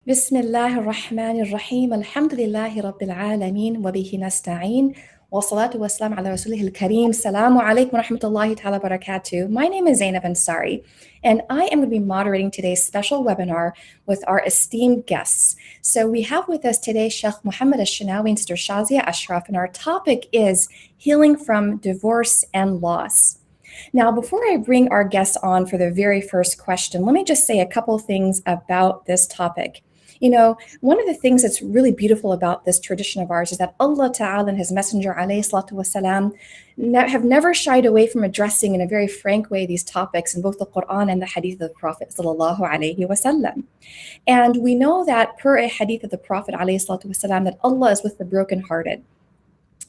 بسم الله الرحمن الرحيم الحمد لله رب العالمين وبه نستعين والصلاة والسلام على رسوله الكريم. Assalamu alaikum wa rahmatullahi ta'ala barakatuh. My name is Zainab Ansari, and I am going to be moderating today's special webinar with our esteemed guests. So we have with us today Sheikh Muhammad Al-Shinawi and Sister Shazia Ashraf, and our topic is healing from divorce and loss. Now, before I bring our guests on for the very first question, let me just say a couple things about this topic. You know, one of the things that's really beautiful about this tradition of ours is that Allah Ta'ala and His Messenger alayhi salatu wasalam have never shied away from addressing in a very frank way these topics in both the Quran and the Hadith of the Prophet sallallahu alayhi wasallam. And we know that per a Hadith of the Prophet alayhi salatu wasalam that Allah is with the brokenhearted.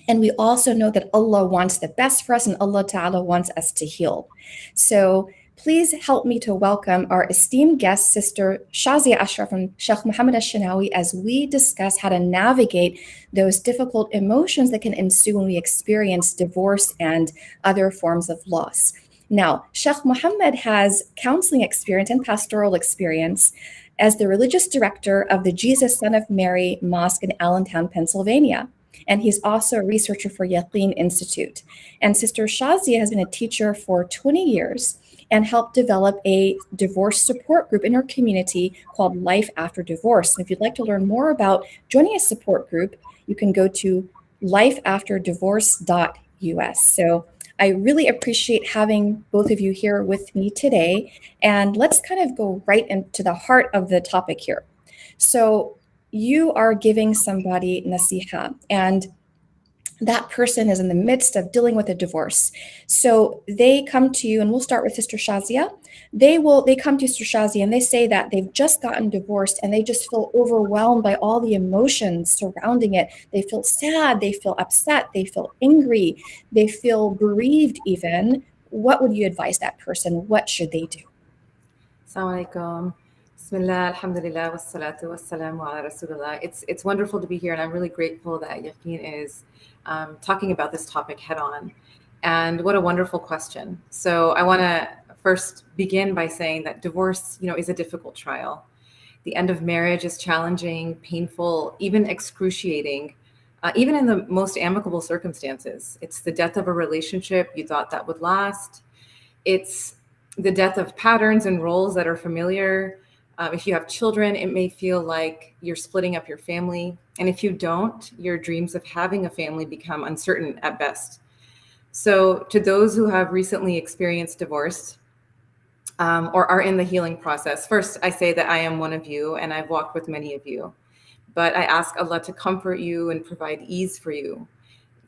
And we also know that Allah wants the best for us and Allah Ta'ala wants us to heal. So please help me to welcome our esteemed guest, Sister Shazia Ashraf and Sheikh Muhammad Al-Shinawi, as we discuss how to navigate those difficult emotions that can ensue when we experience divorce and other forms of loss. Now, Sheikh Muhammad has counseling experience and pastoral experience as the religious director of the Jesus Son of Mary Mosque in Allentown, Pennsylvania. And he's also a researcher for Yaqeen Institute. And Sister Shazia has been a teacher for 20 years and helped develop a divorce support group in her community called Life After Divorce. And if you'd like to learn more about joining a support group, you can go to lifeafterdivorce.us. So I really appreciate having both of you here with me today. And let's kind of go right into the heart of the topic here. So you are giving somebody nasiha, and that person is in the midst of dealing with a divorce. So they come to you, and we'll start with Sister Shazia. They come to Sister Shazia and they say that they've just gotten divorced and they just feel overwhelmed by all the emotions surrounding it. They feel sad, they feel upset, they feel angry, they feel bereaved even. What would you advise that person? What should they do? Assalamu alaikum. Bismillah, alhamdulillah, wassalatu wassalamu ala rasulullah. It's wonderful to be here, and I'm really grateful that Yaqeen is talking about this topic head on. And what a wonderful question. So I want to first begin by saying that divorce, is a difficult trial. The end of marriage is challenging, painful, even excruciating, even in the most amicable circumstances. It's the death of a relationship you thought that would last. It's the death of patterns and roles that are familiar. If you have children, it may feel like you're splitting up your family. And if you don't, your dreams of having a family become uncertain at best. So to those who have recently experienced divorce or are in the healing process, first, I say that I am one of you and I've walked with many of you. But I ask Allah to comfort you and provide ease for you,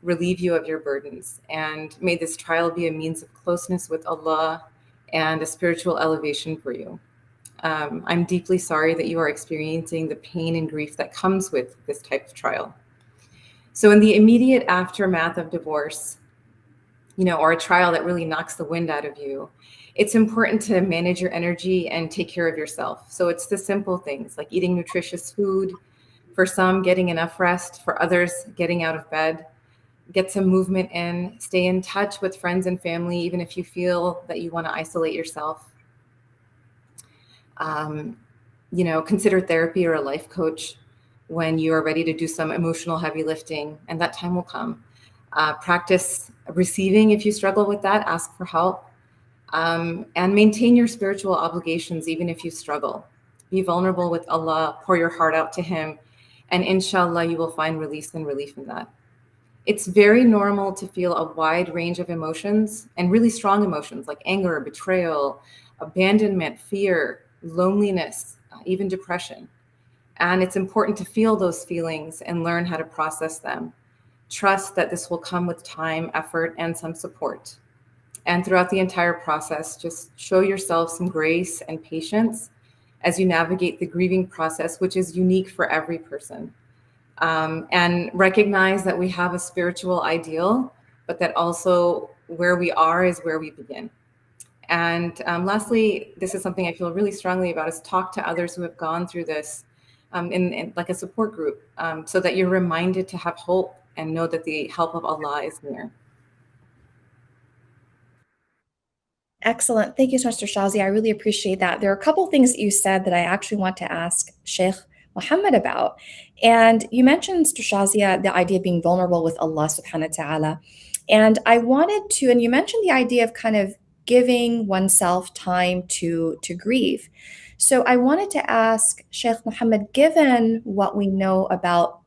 relieve you of your burdens. And may this trial be a means of closeness with Allah and a spiritual elevation for you. I'm deeply sorry that you are experiencing the pain and grief that comes with this type of trial. So in the immediate aftermath of divorce, or a trial that really knocks the wind out of you, it's important to manage your energy and take care of yourself. So it's the simple things like eating nutritious food, for some, getting enough rest, for others, getting out of bed, get some movement in, stay in touch with friends and family, even if you feel that you want to isolate yourself. Consider therapy or a life coach when you are ready to do some emotional heavy lifting, and that time will come. Practice receiving if you struggle with that, ask for help, and maintain your spiritual obligations even if you struggle. Be vulnerable with Allah, pour your heart out to Him, and inshallah, you will find release and relief in that. It's very normal to feel a wide range of emotions and really strong emotions like anger, betrayal, abandonment, fear, loneliness, even depression. And it's important to feel those feelings and learn how to process them. Trust that this will come with time, effort, and some support. And throughout the entire process, just show yourself some grace and patience as you navigate the grieving process, which is unique for every person. And recognize that we have a spiritual ideal, but that also where we are is where we begin. And lastly, this is something I feel really strongly about, is talk to others who have gone through this in like a support group, so that you're reminded to have hope and know that the help of Allah is near. Excellent. Thank you so much, Mr. Shazi. I really appreciate that. There are a couple things that you said that I actually want to ask Sheikh Muhammad about. And you mentioned, Shazia, the idea of being vulnerable with Allah subhanahu wa ta'ala. And I wanted to, and you mentioned the idea of kind of giving oneself time to grieve. So I wanted to ask Sheikh Muhammad, given what we know about,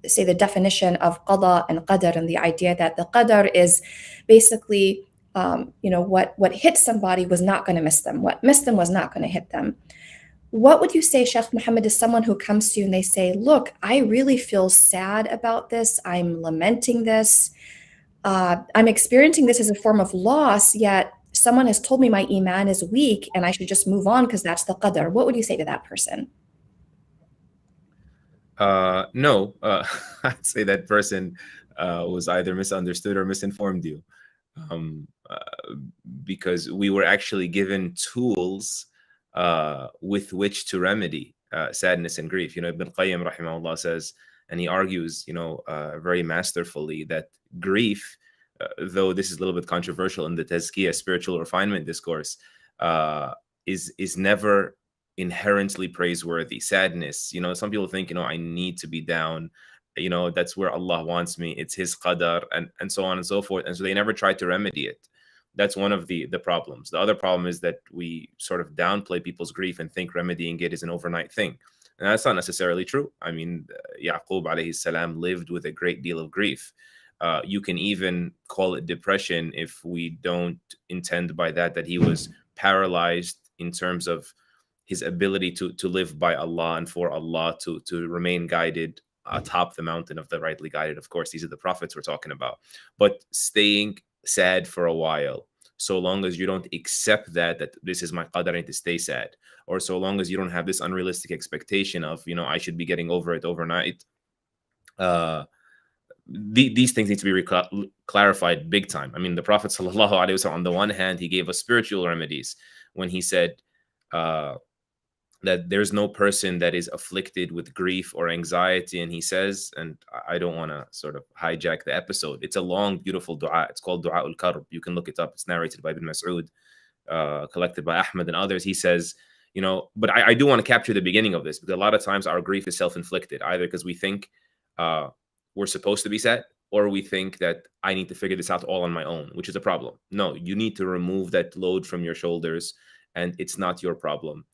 say, the definition of qada and qadar, and the idea that the qadar is basically, what hit somebody was not going to miss them. What missed them was not going to hit them. What would you say, Sheikh Muhammad, to someone who comes to you and they say, look, I really feel sad about this. I'm lamenting this. I'm experiencing this as a form of loss, yet someone has told me my iman is weak and I should just move on because that's the qadr. What would you say to that person? No, I'd say that person was either misunderstood or misinformed you. Um, uh, because we were actually given tools with which to remedy sadness and grief. Ibn Qayyim rahimahullah says, and he argues, very masterfully, that grief, though this is a little bit controversial in the tazkiyah, spiritual refinement discourse, is never inherently praiseworthy. Sadness, some people think, I need to be down, that's where Allah wants me, it's his qadar, and so on and so forth, and so they never try to remedy it. That's one of the problems. The other problem is that we sort of downplay people's grief and think remedying it is an overnight thing, and that's not necessarily true. I mean, Yaqub alayhi salam lived with a great deal of grief. You can even call it depression if we don't intend by that he was paralyzed in terms of his ability to live by Allah and for Allah to remain guided atop the mountain of the rightly guided. Of course, these are the prophets we're talking about. But staying sad for a while, so long as you don't accept that this is my qadar, I need to stay sad, or so long as you don't have this unrealistic expectation of, I should be getting over it overnight, these things need to be clarified big time. I mean, the Prophet sallallahu alaihi wasallam, on the one hand, he gave us spiritual remedies when he said that there's no person that is afflicted with grief or anxiety. And he says, and I don't want to sort of hijack the episode, it's a long, beautiful dua. It's called Dua ul-Karb. You can look it up. It's narrated by Ibn Mas'ud, collected by Ahmed and others. He says, but I do want to capture the beginning of this, because a lot of times our grief is self-inflicted, either because we think we're supposed to be sad, or we think that I need to figure this out all on my own, which is a problem. No, you need to remove that load from your shoulders, and it's not your problem.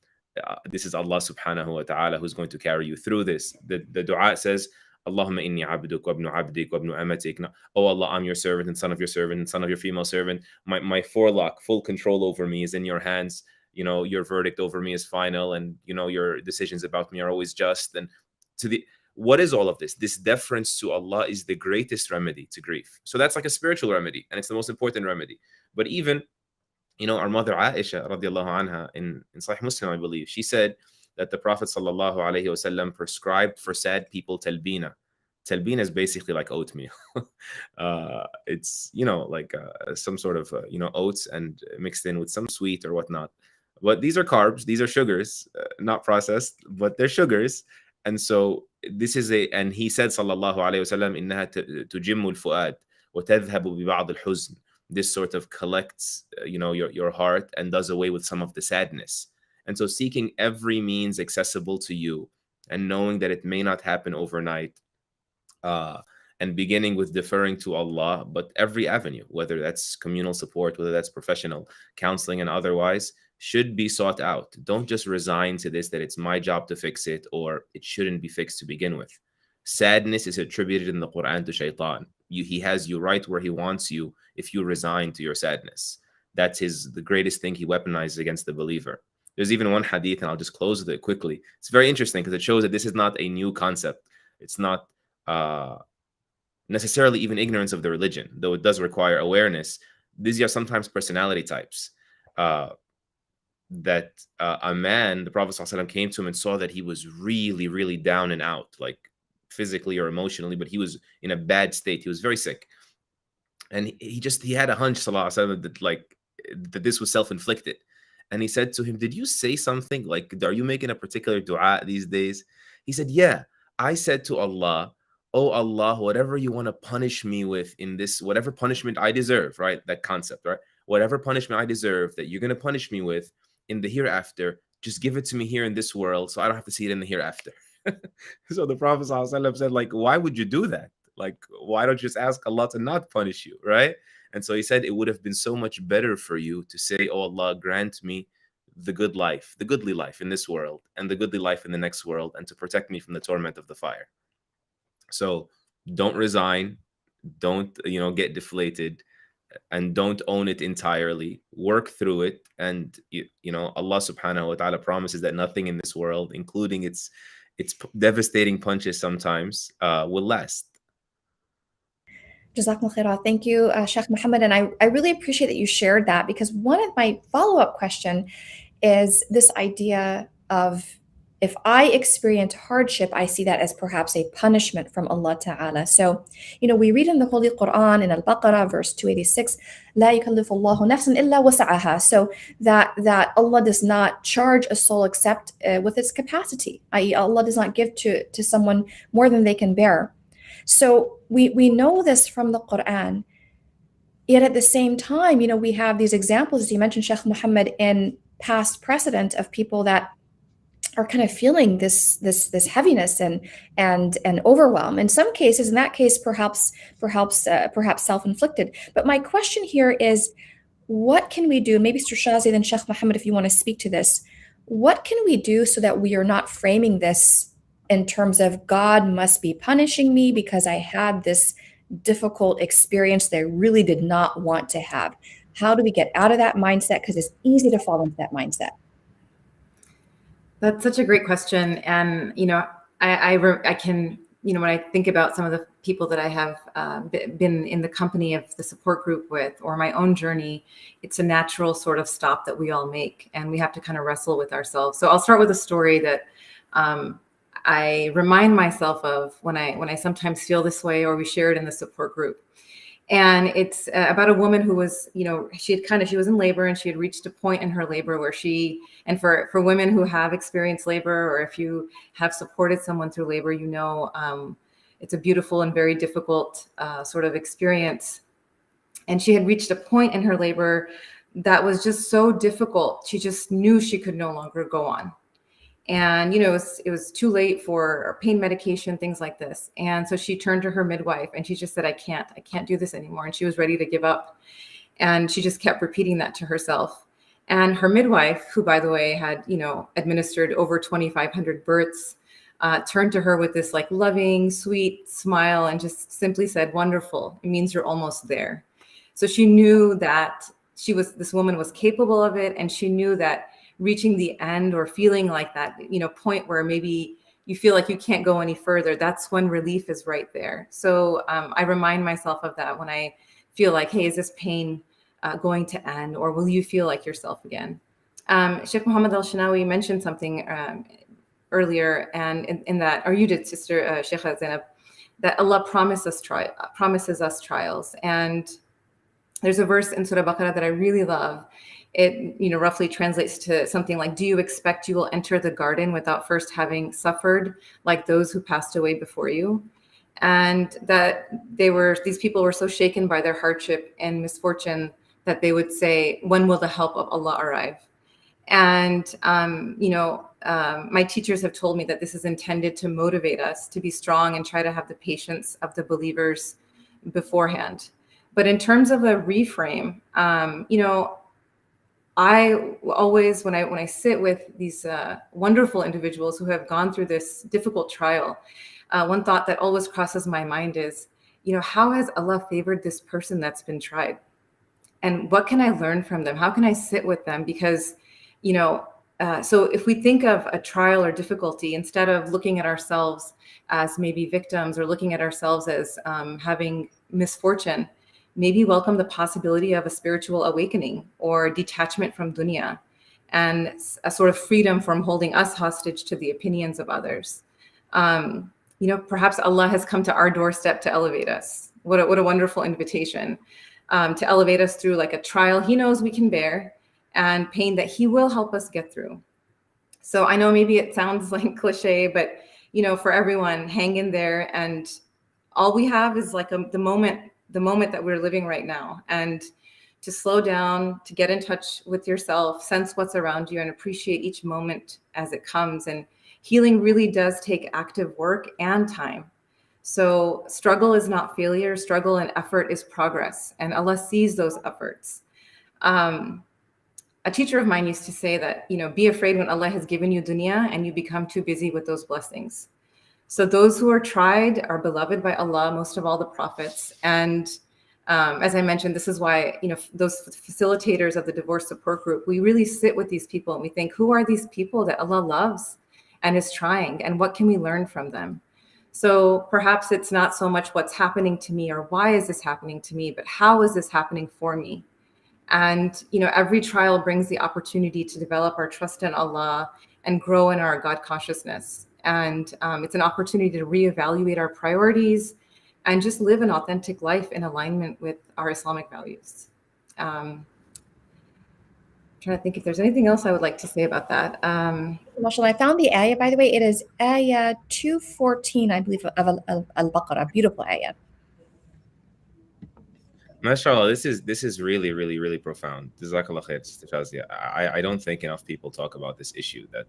This is Allah subhanahu wa ta'ala who's going to carry you through this. The dua says, Allahumma inni abduk wa ibnu abdik wa ibnu amatik. Oh Allah, I'm your servant and son of your servant and son of your female servant. My forelock, full control over me is in your hands. Your verdict over me is final, and your decisions about me are always just. And what is all of this? This deference to Allah is the greatest remedy to grief. So that's like a spiritual remedy, and it's the most important remedy. But even our mother Aisha radiallahu anha, in Sahih Muslim, I believe, she said that the Prophet sallallahu alaihi wasallam prescribed for sad people talbina. Talbina is basically like oatmeal. It's like some sort of oats and mixed in with some sweet or whatnot. But these are carbs, these are sugars, not processed, but they're sugars. And so this is and he said sallallahu alaihi wasallam, innaha tujimmu al-fuad wa tadhhabu bi ba'd al-huzn. This sort of collects your heart and does away with some of the sadness. And so seeking every means accessible to you, and knowing that it may not happen overnight, and beginning with deferring to Allah, but every avenue, whether that's communal support, whether that's professional counseling and otherwise, should be sought out. Don't just resign to this, that it's my job to fix it, or it shouldn't be fixed to begin with. Sadness is attributed in the Quran to shaitan. He has you right where he wants you if you resign to your sadness. That's the greatest thing he weaponizes against the believer. There's even one hadith, and I'll just close with it quickly. It's very interesting because it shows that this is not a new concept. It's not necessarily even ignorance of the religion, though it does require awareness. These are sometimes personality types. That a man, the Prophet ﷺ, came to him and saw that he was really, really down and out, like physically or emotionally, but he was in a bad state. He was very sick. And he had a hunch, sallallahu alaihi wasallam, that this was self-inflicted. And he said to him, did you say something? Like, are you making a particular dua these days? He said, yeah, I said to Allah, oh Allah, whatever you want to punish me with in this, whatever punishment I deserve, right? That concept, right? Whatever punishment I deserve that you're going to punish me with in the hereafter, just give it to me here in this world so I don't have to see it in the hereafter. So the Prophet ﷺ said, like, why would you do that? Like, why don't you just ask Allah to not punish you, right? And so he said, it would have been so much better for you to say, oh Allah, grant me the good life, the goodly life in this world, and the goodly life in the next world, and to protect me from the torment of the fire. So don't resign, don't, get deflated, and don't own it entirely. Work through it, and Allah subhanahu wa ta'ala promises that nothing in this world, including its devastating punches sometimes, will last. Jazakumullah khairah. Thank you, Sheikh Muhammad. And I really appreciate that you shared that, because one of my follow-up question is this idea of, if I experience hardship, I see that as perhaps a punishment from Allah Ta'ala. So, we read in the Holy Quran in Al-Baqarah, verse 286, لا يكلف الله نفسا إلا وسعها. So that Allah does not charge a soul except with its capacity, i.e. Allah does not give to someone more than they can bear. So we know this from the Quran. Yet at the same time, we have these examples, as you mentioned, Sheikh Muhammad, in past precedent of people that are kind of feeling this heaviness and overwhelm. In some cases, in that case, perhaps self-inflicted. But my question here is, what can we do? Maybe Mr. Shazi, then Sheikh Muhammad, if you want to speak to this, what can we do so that we are not framing this in terms of God must be punishing me because I had this difficult experience that I really did not want to have? How do we get out of that mindset? Because it's easy to fall into that mindset. That's such a great question. And, I can, when I think about some of the people that I have been in the company of the support group with, or my own journey, it's a natural sort of stop that we all make, and we have to kind of wrestle with ourselves. So I'll start with a story that I remind myself of when I sometimes feel this way, or we share it in the support group. And it's about a woman who was, she was in labor, and she had reached a point in her labor where and for women who have experienced labor, or if you have supported someone through labor, it's a beautiful and very difficult sort of experience. And she had reached a point in her labor that was just so difficult. She just knew she could no longer go on. And, it was too late for pain medication, things like this. And so she turned to her midwife, and she just said, I can't do this anymore. And she was ready to give up. And she just kept repeating that to herself. And her midwife, who, by the way, had, administered over 2,500 births, turned to her with this like loving, sweet smile and just simply said, wonderful. It means you're almost there. So she knew that this woman was capable of it. And she knew that reaching the end, or feeling like that, point where maybe you feel like you can't go any further, that's when relief is right there. So I remind myself of that when I feel like, hey, is this pain going to end, or will you feel like yourself again? Sheikh Muhammad al-Shinawi mentioned something earlier, and in that, or you did, Sister Sheikha Zainab, that Allah promises us trials. And there's a verse in Surah Baqarah that I really love. It, roughly translates to something like, do you expect you will enter the garden without first having suffered like those who passed away before you? And that these people were so shaken by their hardship and misfortune that they would say, when will the help of Allah arrive? And, my teachers have told me that this is intended to motivate us to be strong and try to have the patience of the believers beforehand. But in terms of a reframe, I always, when I sit with these wonderful individuals who have gone through this difficult trial, one thought that always crosses my mind is, how has Allah favored this person that's been tried? And what can I learn from them? How can I sit with them? Because, so if we think of a trial or difficulty, instead of looking at ourselves as maybe victims, or looking at ourselves as having misfortune, maybe welcome the possibility of a spiritual awakening or detachment from dunya, and a sort of freedom from holding us hostage to the opinions of others. Perhaps Allah has come to our doorstep to elevate us. What a wonderful invitation, to elevate us through like a trial He knows we can bear, and pain that He will help us get through. So I know maybe it sounds like cliche, but for everyone, hang in there. And all we have is like the moment that we're living right now, and to slow down, to get in touch with yourself, sense what's around you, and appreciate each moment as it comes, and healing really does take active work and time. So struggle is not failure. Struggle and effort is progress, and Allah sees those efforts. A teacher of mine used to say that, be afraid when Allah has given you dunya and you become too busy with those blessings. So those who are tried are beloved by Allah, most of all the prophets. And as I mentioned, this is why, those facilitators of the divorce support group, we really sit with these people and we think, who are these people that Allah loves and is trying, and what can we learn from them? So perhaps it's not so much what's happening to me or why is this happening to me, but how is this happening for me? And, every trial brings the opportunity to develop our trust in Allah and grow in our God consciousness. And it's an opportunity to reevaluate our priorities and just live an authentic life in alignment with our Islamic values. I'm trying to think if there's anything else I would like to say about that. MashaAllah, I found the ayah, by the way. It is ayah 214, I believe, of Al-Baqarah. Beautiful ayah. MashaAllah, this is really, really, really profound. Jazakallah khair, Sister Shazia. I don't think enough people talk about this issue that,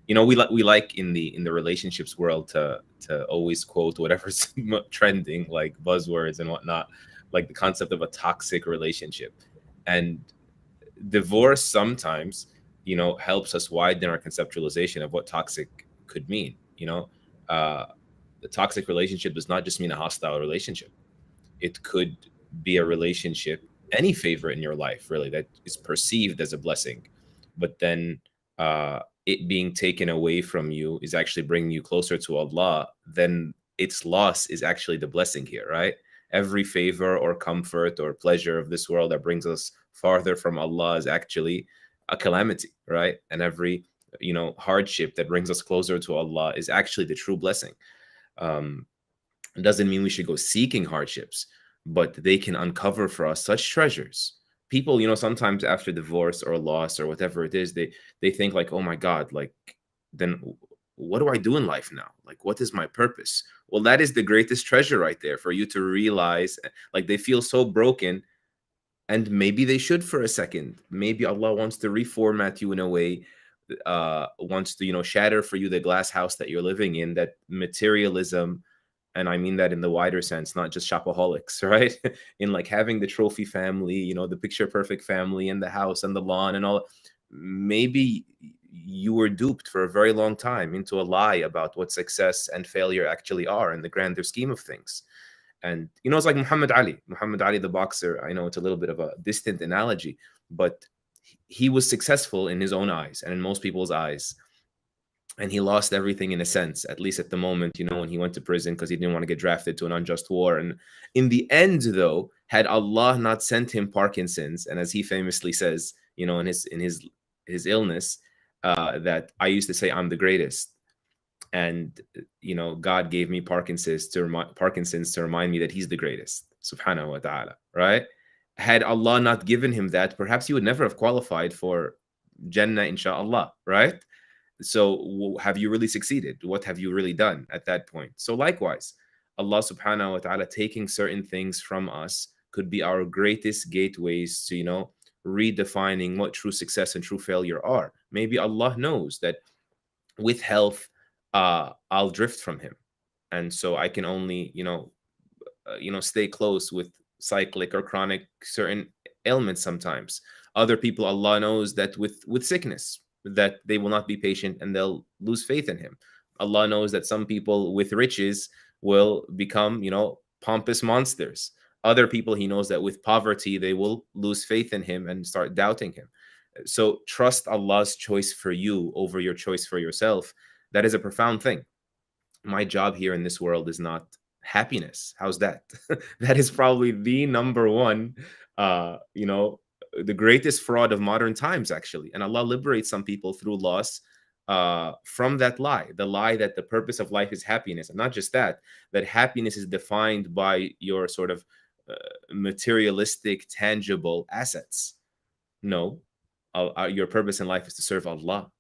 we like in the relationships world to always quote whatever's trending, like buzzwords and whatnot, like the concept of a toxic relationship. And divorce sometimes, helps us widen our conceptualization of what toxic could mean. The toxic relationship does not just mean a hostile relationship. It could be a relationship, any favor in your life, really, that is perceived as a blessing, but then it being taken away from you is actually bringing you closer to Allah. Then its loss is actually the blessing here, right? Every favor or comfort or pleasure of this world that brings us farther from Allah is actually a calamity, right? And every hardship that brings us closer to Allah is actually the true blessing. It doesn't mean we should go seeking hardships, but they can uncover for us such treasures. People, sometimes after divorce or loss or whatever it is, they think like, oh my God, like, then what do I do in life now? Like, what is my purpose? Well, that is the greatest treasure right there for you to realize. Like, they feel so broken, and maybe they should for a second. Maybe Allah wants to reformat you in a way, wants to, shatter for you the glass house that you're living in, that materialism, and I mean that in the wider sense, not just shopaholics, right? In like having the trophy family, the picture perfect family and the house and the lawn and all. Maybe you were duped for a very long time into a lie about what success and failure actually are in the grander scheme of things. And, it's like Muhammad Ali, the boxer. I know it's a little bit of a distant analogy, but he was successful in his own eyes and in most people's eyes. And he lost everything in a sense, at least at the moment, when he went to prison because he didn't want to get drafted to an unjust war. And in the end, though, had Allah not sent him Parkinson's, and as he famously says, in his illness, that I used to say I'm the greatest, and God gave me Parkinson's to remind me that He's the greatest, Subhanahu wa Taala. Right? Had Allah not given him that, perhaps he would never have qualified for Jannah, inshallah. Right? So have you really succeeded? What have you really done at that point? So likewise, Allah subhanahu wa ta'ala taking certain things from us could be our greatest gateways to, redefining what true success and true failure are. Maybe Allah knows that with health, I'll drift from Him. And so I can only, stay close with cyclic or chronic certain ailments sometimes. Other people, Allah knows that with sickness, that they will not be patient and they'll lose faith in Him. Allah knows that some people with riches will become, pompous monsters. Other people, He knows that with poverty, they will lose faith in Him and start doubting Him. So trust Allah's choice for you over your choice for yourself. That is a profound thing. My job here in this world is not happiness. How's that? That is probably the number one, the greatest fraud of modern times, actually. And Allah liberates some people through loss from that lie, the lie that the purpose of life is happiness. And not just that happiness is defined by your sort of materialistic, tangible assets. No, your purpose in life is to serve Allah,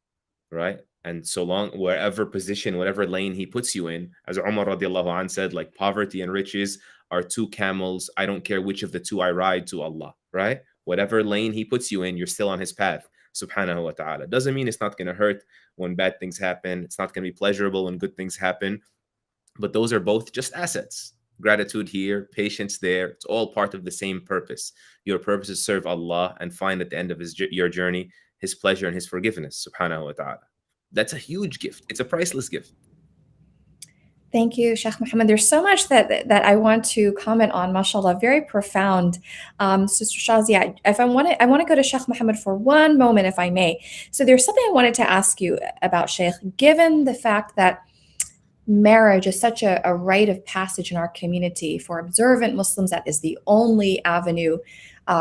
right? And so long, wherever position, whatever lane He puts you in, as Umar radiallahu anh said, like poverty and riches are two camels. I don't care which of the two I ride to Allah, right? Whatever lane He puts you in, you're still on His path. subhanahu wa ta'ala. Doesn't mean it's not going to hurt when bad things happen. It's not going to be pleasurable when good things happen. But those are both just assets. Gratitude here, patience there. It's all part of the same purpose. Your purpose is serve Allah and find at the end of your journey His pleasure and His forgiveness, subhanahu wa ta'ala. That's a huge gift. It's a priceless gift. Thank you, Sheikh Mohammed. There's so much that I want to comment on. MashaAllah, very profound. Sister Shazia, if I want to go to Sheikh Mohammed for one moment, if I may. So there's something I wanted to ask you about, Sheikh. Given the fact that marriage is such a rite of passage in our community for observant Muslims, that is the only avenue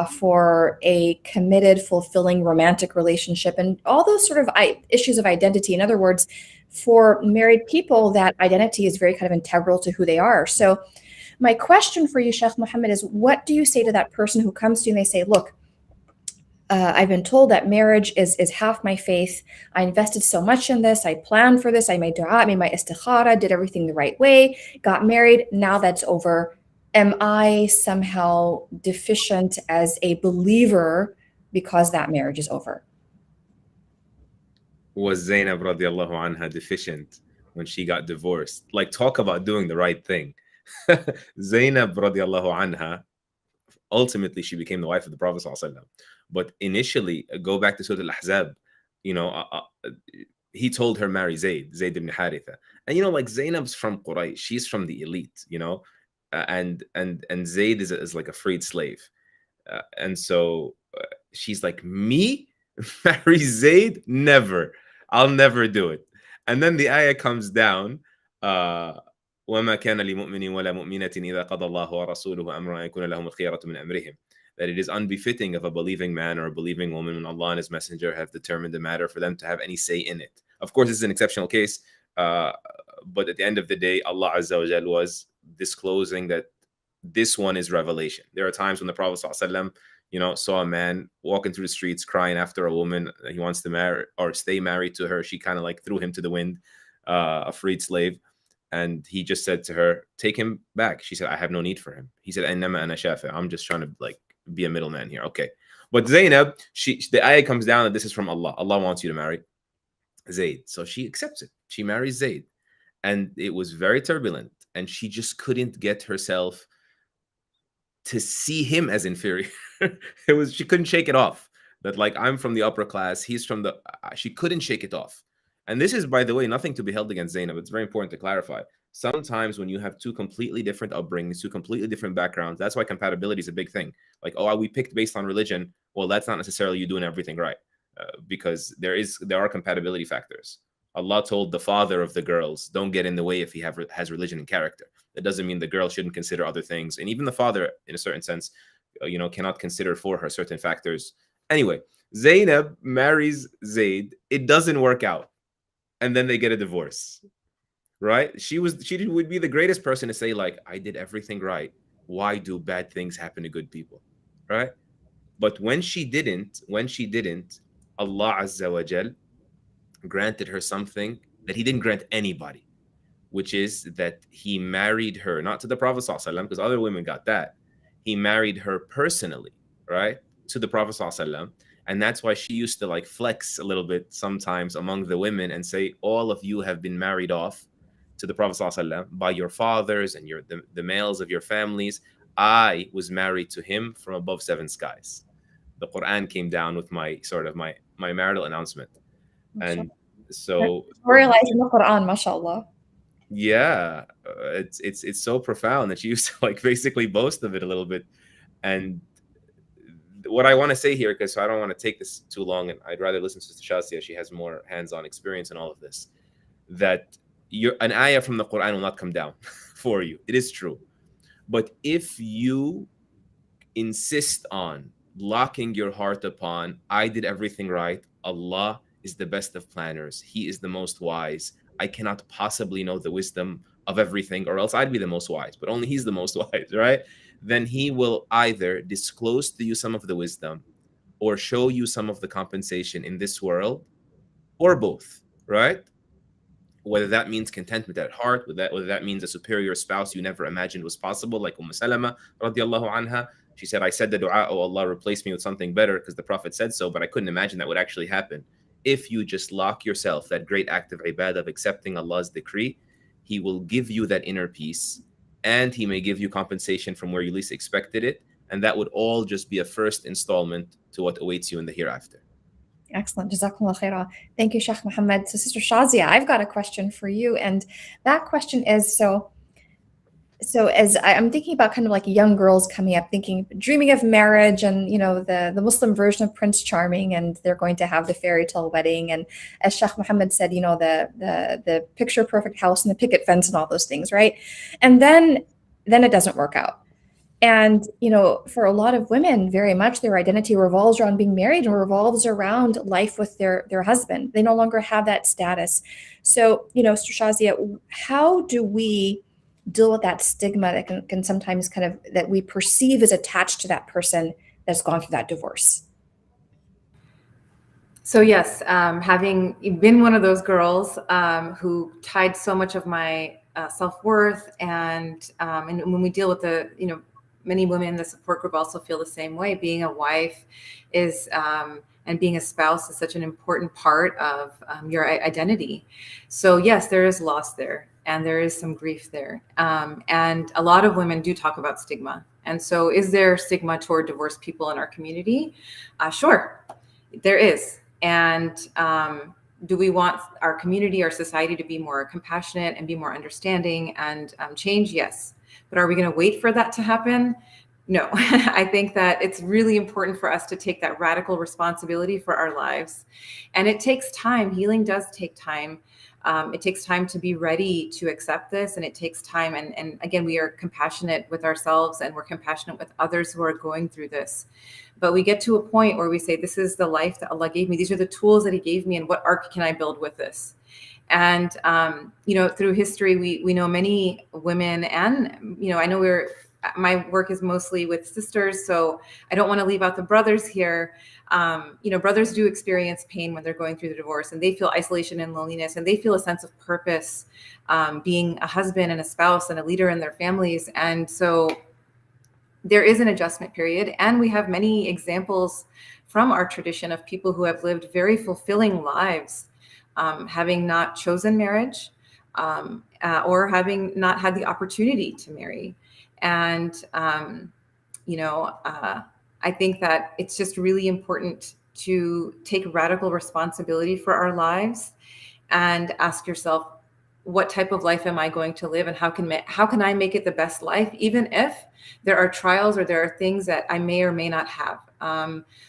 for a committed, fulfilling romantic relationship, and all those sort of issues of identity. In other words, for married people, that identity is very kind of integral to who they are. So my question for you, Sheikh Mohammed, is what do you say to that person who comes to you and they say, look, I've been told that marriage is half my faith. I invested so much in this. I planned for this. I made dua, I made my istikhara, did everything the right way, got married. Now that's over. Am I somehow deficient as a believer because that marriage is over? Was Zainab radiallahu anha deficient when she got divorced? Like, talk about doing the right thing. Zainab radiallahu anha, ultimately she became the wife of the Prophet ﷺ. But initially, go back to Surah Al-Ahzab, you know, he told her marry Zayd ibn Haritha. And you know, like, Zainab's from Quraysh, she's from the elite, you know, and Zayd is like a freed slave. And so she's like, me marry Zayd? Never. I'll never do it. And then the ayah comes down, وَمَا كَانَ لِمُؤْمِنٍ وَلَا مُؤْمِنَةٍ إِذَا قَضَى اللَّهُ وَرَسُولُهُ أَمْرًا أَن يَكُونَ لَهُمُ الْخِيَرَةُ مِنْ أَمْرِهِمْ. That it is unbefitting of a believing man or a believing woman when Allah and His Messenger have determined the matter for them to have any say in it. Of course, this is an exceptional case, but at the end of the day, Allah Azza wa Jal was disclosing that this one is revelation. There are times when the Prophet ﷺ, you know, saw a man walking through the streets crying after a woman he wants to marry or stay married to her. She kind of like threw him to the wind, a freed slave. And he just said to her, take him back. She said, I have no need for him. He said, Innama ana shafi'. I'm just trying to like be a middleman here. Okay. But Zainab, the ayah comes down that this is from Allah. Allah wants you to marry Zayd. So she accepts it. She marries Zayd. And it was very turbulent. And she just couldn't get herself to see him as inferior. She couldn't shake it off. That like, I'm from the upper class, he's from the, she couldn't shake it off. And this is, by the way, nothing to be held against Zainab. It's very important to clarify. Sometimes when you have two completely different upbringings, two completely different backgrounds, that's why compatibility is a big thing. Like, oh, we picked based on religion. Well, that's not necessarily you doing everything right, because there are compatibility factors. Allah told the father of the girls, don't get in the way if he has religion and character. That doesn't mean the girl shouldn't consider other things. And even the father, in a certain sense, cannot consider for her certain factors. Anyway, Zainab marries Zayd. It doesn't work out. And then they get a divorce, right? She would be the greatest person to say, like, I did everything right. Why do bad things happen to good people, right? But when she didn't, Allah Azza wa Jal granted her something that He didn't grant anybody, which is that He married her, not to the Prophet ﷺ, because other women got that. He married her personally, right, to the Prophet ﷺ. And that's why she used to like flex a little bit sometimes among the women and say, all of you have been married off to the Prophet ﷺ by your fathers and the males of your families. I was married to him from above 7 skies. The Quran came down with my marital announcement. And so realizing the Quran, mashallah. Yeah, it's so profound that she used to like basically boast of it a little bit. And what I want to say here, because I don't want to take this too long, and I'd rather listen to Sister Shazia. She has more hands-on experience in all of this. That an ayah from the Quran will not come down for you. It is true. But if you insist on locking your heart upon, I did everything right, Allah is the best of planners, He is the most wise, I cannot possibly know the wisdom of everything, or else I'd be the most wise, but only He's the most wise, right? Then He will either disclose to you some of the wisdom or show you some of the compensation in this world, or both, right? Whether that means contentment at heart, whether that means a superior spouse you never imagined was possible, like Salama radiallahu anha. She said, I said the dua, oh Allah, replace me with something better because the Prophet said so, but I couldn't imagine that would actually happen. If you just lock yourself, that great act of ibadah of accepting Allah's decree, He will give you that inner peace, and He may give you compensation from where you least expected it. And that would all just be a first installment to what awaits you in the hereafter. Excellent. Jazakumullah khairah. Thank you, Sheikh Muhammad. So Sister Shazia, I've got a question for you. And that question is, so as I'm thinking about kind of like young girls coming up, dreaming of marriage and, the Muslim version of Prince Charming, and they're going to have the fairy tale wedding. And as Sheikh Muhammad said, the picture perfect house and the picket fence and all those things, right? And then it doesn't work out. And, for a lot of women, very much their identity revolves around being married and revolves around life with their husband. They no longer have that status. So, Sister Shazia, how do we deal with that stigma that can sometimes that we perceive as attached to that person that's gone through that divorce? So yes, having been one of those girls who tied so much of my self-worth and when we deal with many women in the support group also feel the same way. Being a wife is and being a spouse is such an important part of your identity. So yes, there is loss there, and there is some grief there. And a lot of women do talk about stigma. And so is there stigma toward divorced people in our community? Sure, there is. And do we want our community, our society to be more compassionate and be more understanding and change? Yes. But are we going to wait for that to happen? No. I think that it's really important for us to take that radical responsibility for our lives. And it takes time. Healing does take time. It takes time to be ready to accept this, and it takes time. And again, we are compassionate with ourselves and we're compassionate with others who are going through this. But we get to a point where we say, this is the life that Allah gave me. These are the tools that He gave me, and what arc can I build with this? And, through history, we know many women, and, I know my work is mostly with sisters, so I don't want to leave out the brothers here. Brothers do experience pain when they're going through the divorce, and they feel isolation and loneliness, and they feel a sense of purpose, being a husband and a spouse and a leader in their families. And so there is an adjustment period, and we have many examples from our tradition of people who have lived very fulfilling lives, having not chosen marriage, or having not had the opportunity to marry. And, I think that it's just really important to take radical responsibility for our lives and ask yourself, what type of life am I going to live, and how can I make it the best life, even if there are trials or there are things that I may or may not have.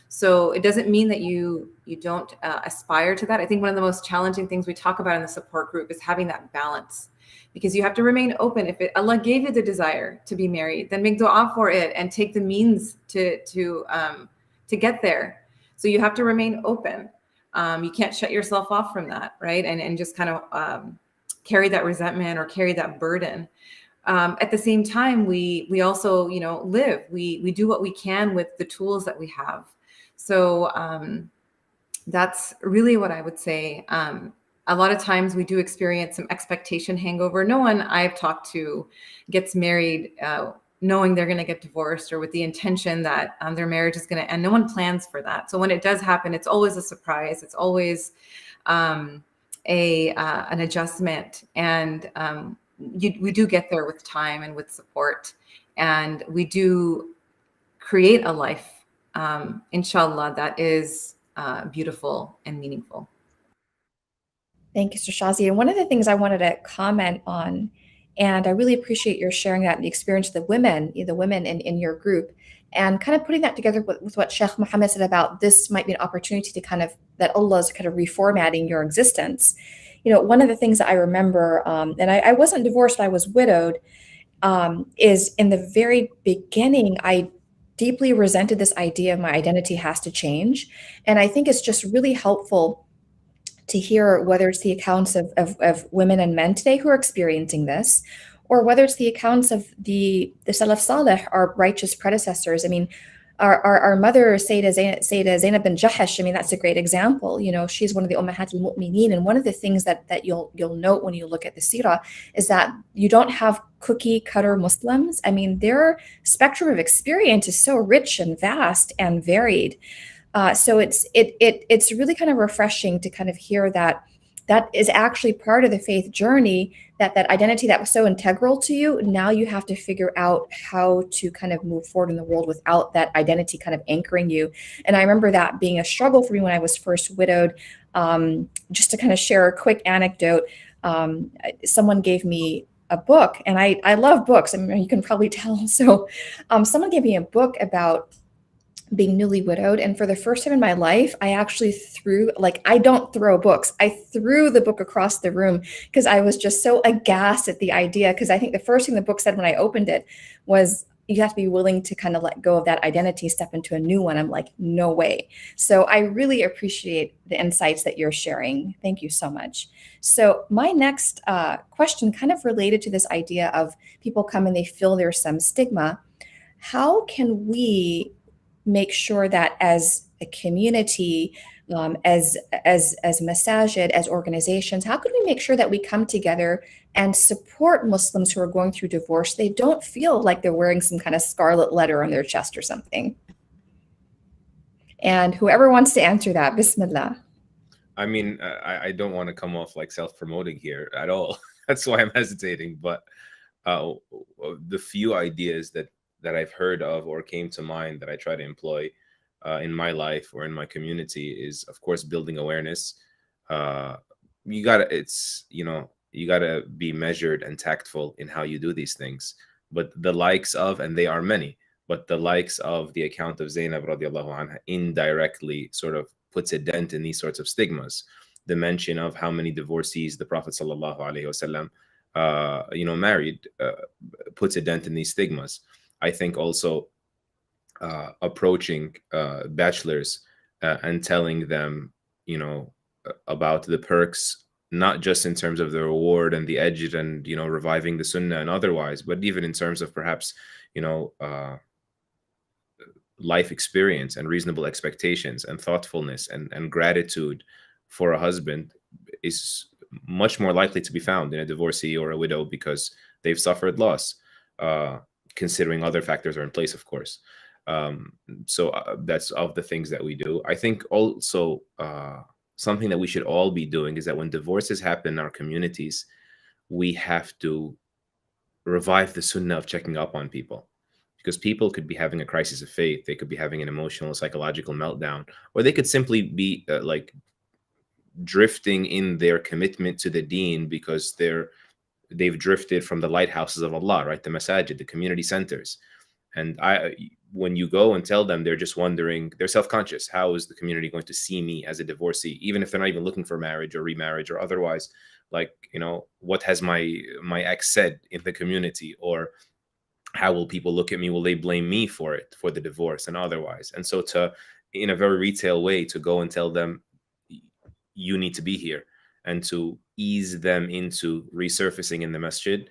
So it doesn't mean that you don't aspire to that. I think one of the most challenging things we talk about in the support group is having that balance, because you have to remain open. If Allah gave you the desire to be married, then make dua for it and take the means to get there. So you have to remain open. You can't shut yourself off from that, right? And just kind of carry that resentment or carry that burden. At the same time, we also, live. We do what we can with the tools that we have. So that's really what I would say. A lot of times we do experience some expectation hangover. No one I've talked to gets married knowing they're going to get divorced or with the intention that their marriage is going to end. No one plans for that. So when it does happen, it's always a surprise. It's always an adjustment. And we do get there with time and with support. And we do create a life, inshallah, that is beautiful and meaningful. Thank you, Sister Shazi. And one of the things I wanted to comment on, and I really appreciate your sharing that and the experience of the women in your group, and kind of putting that together with what Sheikh Muhammad said about this might be an opportunity to that Allah is kind of reformatting your existence. One of the things that I remember, and I wasn't divorced, I was widowed, is in the very beginning, I deeply resented this idea of my identity has to change. And I think it's just really helpful to hear whether it's the accounts of women and men today who are experiencing this, or whether it's the accounts of the Salaf Salih, our righteous predecessors. I mean, our mother, Sayyidah Zainab bin Jahash, I mean, that's a great example. She's one of the Ummahat al-Mu'mineen. And one of the things that you'll note when you look at the seerah is that you don't have cookie cutter Muslims. I mean, their spectrum of experience is so rich and vast and varied. So it's really kind of refreshing to kind of hear that that is actually part of the faith journey, that that identity that was so integral to you, now you have to figure out how to kind of move forward in the world without that identity kind of anchoring you. And I remember that being a struggle for me when I was first widowed. Just to kind of share a quick anecdote, someone gave me a book, and I love books. I mean, you can probably tell. So someone gave me a book about being newly widowed. And for the first time in my life, I actually threw, like, I don't throw books. I threw the book across the room because I was just so aghast at the idea. Because I think the first thing the book said when I opened it was, you have to be willing to kind of let go of that identity, step into a new one. I'm like, no way. So I really appreciate the insights that you're sharing. Thank you so much. So my next question, kind of related to this idea of people come and they feel there's some stigma. How can we make sure that as a community, as Masajid, as organizations, how could we make sure that we come together and support Muslims who are going through divorce? They don't feel like they're wearing some kind of scarlet letter on their chest or something. And whoever wants to answer that, Bismillah. I mean, I don't want to come off like self-promoting here at all. That's why I'm hesitating. But the few ideas that I've heard of or came to mind that I try to employ in my life or in my community is, of course, building awareness. You gotta be measured and tactful in how you do these things. But the likes of, and they are many, but the likes of the account of Zainab radiallahu anha indirectly sort of puts a dent in these sorts of stigmas. The mention of how many divorcees the Prophet sallallahu alaihi wasallam married puts a dent in these stigmas. I think also approaching bachelors and telling them, about the perks, not just in terms of the reward and the edge and, reviving the sunnah and otherwise, but even in terms of perhaps, life experience and reasonable expectations and thoughtfulness and gratitude for a husband is much more likely to be found in a divorcee or a widow because they've suffered loss. Considering other factors are in place, of course. So that's of the things that we do. I think also something that we should all be doing is that when divorces happen in our communities, we have to revive the sunnah of checking up on people, because people could be having a crisis of faith. They could be having an emotional, psychological meltdown, or they could simply be drifting in their commitment to the deen because they've drifted from the lighthouses of Allah, right? The masajid, the community centers. And when you go and tell them, they're just wondering, they're self-conscious. How is the community going to see me as a divorcee? Even if they're not even looking for marriage or remarriage or otherwise, what has my ex said in the community? Or how will people look at me? Will they blame me for it, for the divorce and otherwise? And so in a very retail way, to go and tell them, you need to be here, and to ease them into resurfacing in the masjid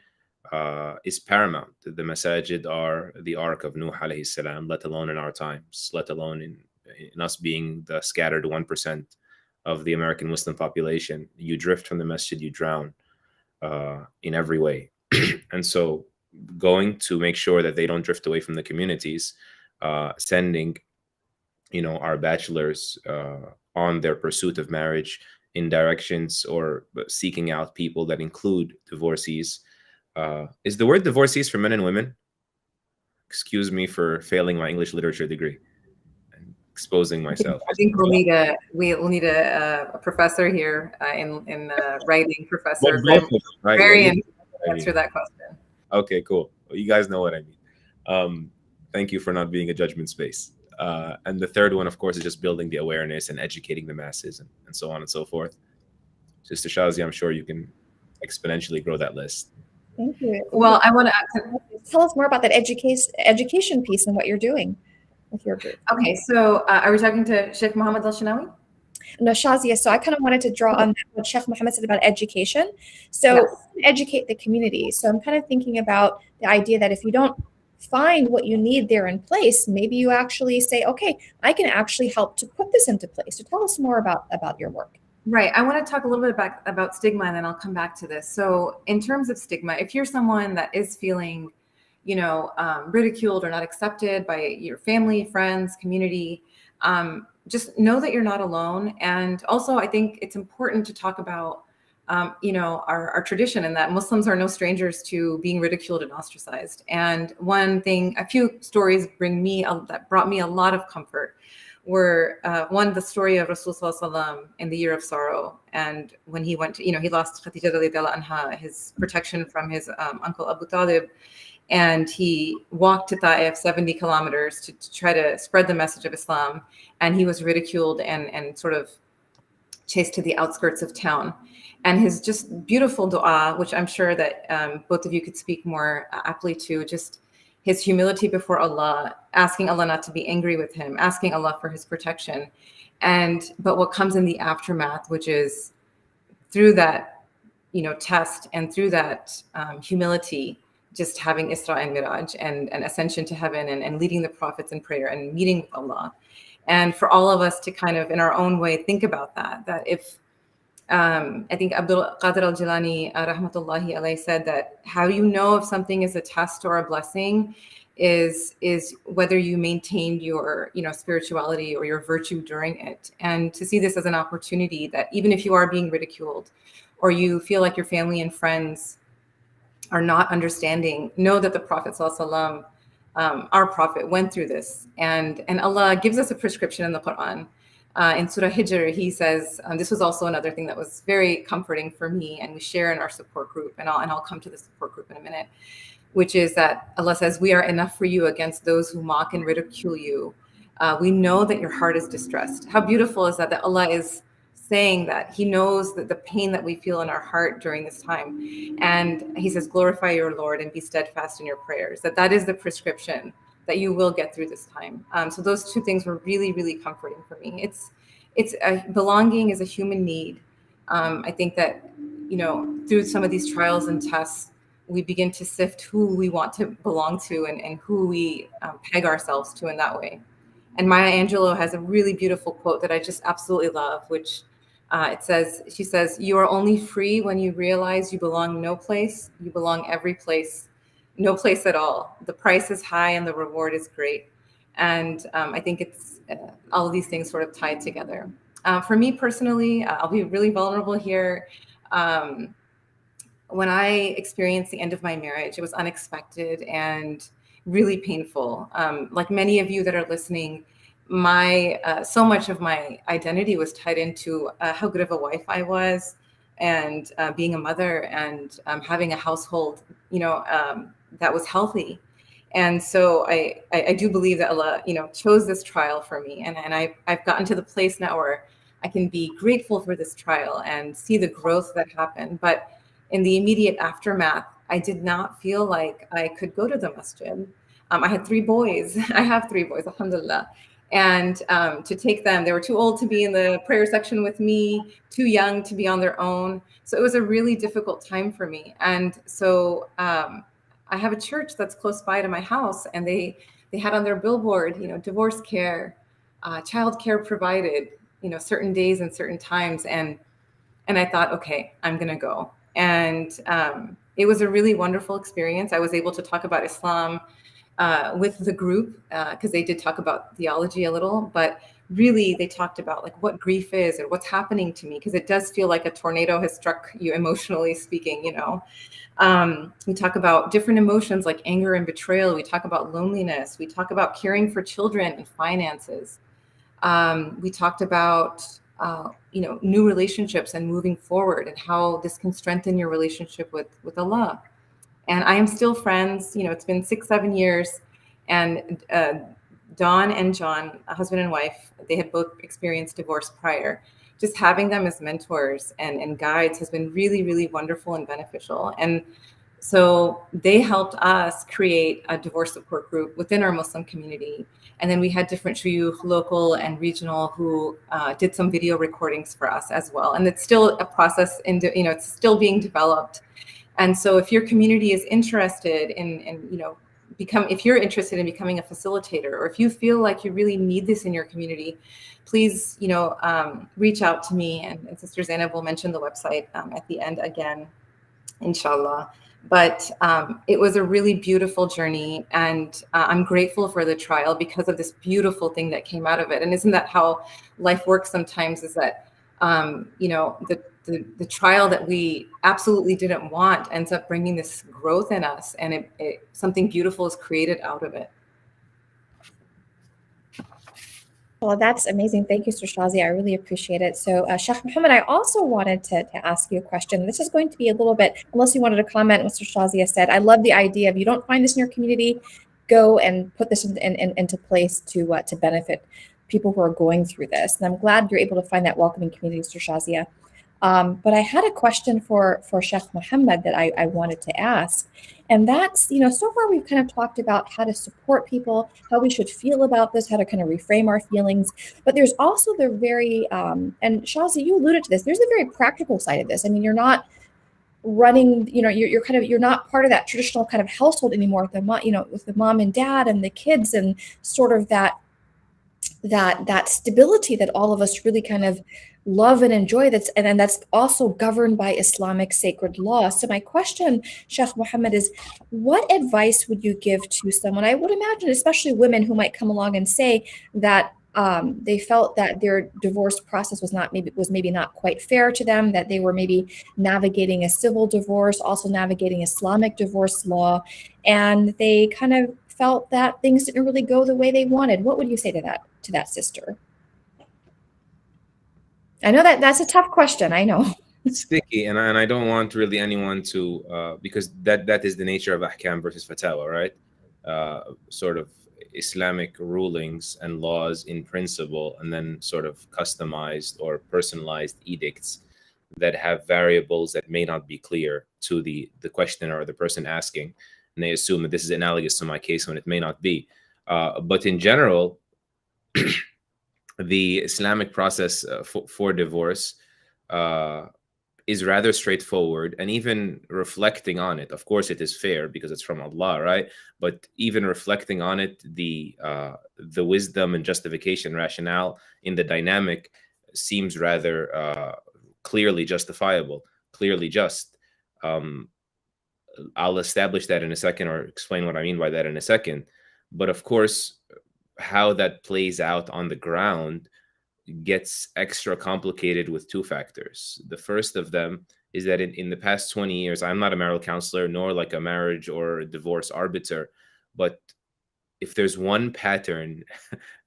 is paramount. The masajid are the ark of Nuh alayhi salam, let alone in our times, let alone in us being the scattered 1% of the American Muslim population. You drift from the masjid, you drown in every way. And so going to make sure that they don't drift away from the communities, sending our bachelors on their pursuit of marriage in directions or seeking out people that include divorcees. Is the word divorcees for men and women? Excuse me for failing my English literature degree and exposing myself. I think we'll need a professor here in writing, Professor Marian, to answer that question. Okay, cool. Well, you guys know what I mean. Thank you for not being a judgment space. And the third one, of course, is just building the awareness and educating the masses and so on and so forth. Sister Shazia, I'm sure you can exponentially grow that list. Thank you. Well, I want to tell us more about that education piece and what you're doing with your group. Okay, so are we talking to Sheikh Mohammed Al-Shinawi? No, Shazia. So I kind of wanted to draw on what Sheikh Mohammed said about education. So yes. Educate the community. So I'm kind of thinking about the idea that if you don't find what you need there in place, maybe you actually say, okay, I can actually help to put this into place. So tell us more about your work. Right. I want to talk a little bit about stigma, and then I'll come back to this. So, in terms of stigma, if you're someone that is feeling, ridiculed or not accepted by your family, friends, community, just know that you're not alone. And also, I think it's important to talk about, our tradition, and that Muslims are no strangers to being ridiculed and ostracized. And a few stories that brought me a lot of comfort were one, the story of Rasul Sallallahu in the year of sorrow, and when he went to, he lost Khadija radiallahu anha, his protection from his uncle Abu Talib, and he walked to Ta'if 70 kilometers to try to spread the message of Islam, and he was ridiculed and sort of chased to the outskirts of town. And his just beautiful dua, which I'm sure that both of you could speak more aptly to, just his humility before Allah, asking Allah not to be angry with him, asking Allah for his protection. But what comes in the aftermath, which is through that, test, and through that humility, just having Isra and Miraj and ascension to heaven, and leading the prophets in prayer and meeting with Allah. And for all of us to kind of, in our own way, think about that if, I think Abdul Qadir al-Jilani, rahmatullahi alayhi, said that how you know if something is a test or a blessing is whether you maintained your, spirituality or your virtue during it. And to see this as an opportunity that even if you are being ridiculed, or you feel like your family and friends are not understanding, know that the Prophet Sallallahu, our Prophet, went through this, and Allah gives us a prescription in the Quran. In Surah Hijr, he says, this was also another thing that was very comforting for me, and we share in our support group, and I'll come to the support group in a minute, which is that Allah says, we are enough for you against those who mock and ridicule you. We know that your heart is distressed. How beautiful is that Allah is saying that he knows that the pain that we feel in our heart during this time. And he says, glorify your Lord and be steadfast in your prayers. That is the prescription that you will get through this time. So those two things were really, really comforting for me. Belonging is a human need. I think that, through some of these trials and tests, we begin to sift who we want to belong to, and who we peg ourselves to in that way. And Maya Angelou has a really beautiful quote that I just absolutely love, which she says, you are only free when you realize you belong no place, you belong every place, no place at all. The price is high and the reward is great. And I think it's all of these things sort of tied together. For me personally, I'll be really vulnerable here. When I experienced the end of my marriage, it was unexpected and really painful. Like many of you that are listening, so much of my identity was tied into how good of a wife I was, and being a mother, and having a household, that was healthy. And so I do believe that Allah, chose this trial for me, and I've gotten to the place now where I can be grateful for this trial and see the growth that happened. But in the immediate aftermath, I did not feel like I could go to the masjid. I had 3 boys. I have 3 boys, alhamdulillah. And to take them, they were too old to be in the prayer section with me, too young to be on their own. So it was a really difficult time for me. And so I have a church that's close by to my house, and they had on their billboard, divorce care, child care provided, certain days and certain times. And I thought, okay, I'm going to go. And it was a really wonderful experience. I was able to talk about Islam with the group, because they did talk about theology a little, but really they talked about like what grief is or what's happening to me, because it does feel like a tornado has struck you, emotionally speaking. We talk about different emotions like anger and betrayal. We talk about loneliness. We talk about caring for children and finances. We talked about new relationships and moving forward, and how this can strengthen your relationship with Allah. And I am still friends. It's been 6-7 years, and Dawn and John, a husband and wife, they had both experienced divorce prior. Just having them as mentors and guides has been really, really wonderful and beneficial. And so they helped us create a divorce support group within our Muslim community. And then we had different shuyukh, local and regional, who did some video recordings for us as well. And it's still a process, it's still being developed. And so if your community is interested in if you're interested in becoming a facilitator, or if you feel like you really need this in your community, please, reach out to me, and Sister Zainab will mention the website at the end again, inshallah. But it was a really beautiful journey, and I'm grateful for the trial because of this beautiful thing that came out of it. And isn't that how life works sometimes, is that the trial that we absolutely didn't want ends up bringing this growth in us, and something beautiful is created out of it. Well, that's amazing. Thank you, Sir Shazi. I really appreciate it. So, Sheikh Muhammad, I also wanted to ask you a question. This is going to be a little bit, unless you wanted to comment on what Sir Shazi has said. I love the idea of, you don't find this in your community, go and put this into place to benefit people who are going through this. And I'm glad you're able to find that welcoming community, Sir Shazia. But I had a question for Sheikh Muhammad that I wanted to ask. And that's, so far we've kind of talked about how to support people, how we should feel about this, how to kind of reframe our feelings. But there's also the very, and Shazi, you alluded to this, there's a very practical side of this. I mean, you're not running, you're not part of that traditional kind of household anymore with the mom and dad and the kids, and sort of that stability that all of us really kind of love and enjoy, and that's also governed by Islamic sacred law. So my question, Sheikh Muhammad, is what advice would you give to someone, I would imagine especially women, who might come along and say that they felt that their divorce process was maybe not quite fair to them, that they were maybe navigating a civil divorce, also navigating Islamic divorce law, and they kind of felt that things didn't really go the way they wanted? What would you say to that sister? I know that's a tough question. I know. It's sticky, and I don't want really anyone to, because that is the nature of ahkam versus fatawa, right? Sort of Islamic rulings and laws in principle, and then sort of customized or personalized edicts that have variables that may not be clear to the questioner or the person asking, and they assume that this is analogous to my case when it may not be. But in general, the Islamic process for divorce is rather straightforward, and even reflecting on it, of course, it is fair because it's from Allah, right? But even reflecting on it, the wisdom and justification rationale in the dynamic seems rather clearly justifiable, clearly just. I'll establish that in a second, or explain what I mean by that in a second. But of course, how that plays out on the ground gets extra complicated with two factors. The first of them is that in the past 20 years, I'm not a marital counselor nor like a marriage or divorce arbiter, but if there's one pattern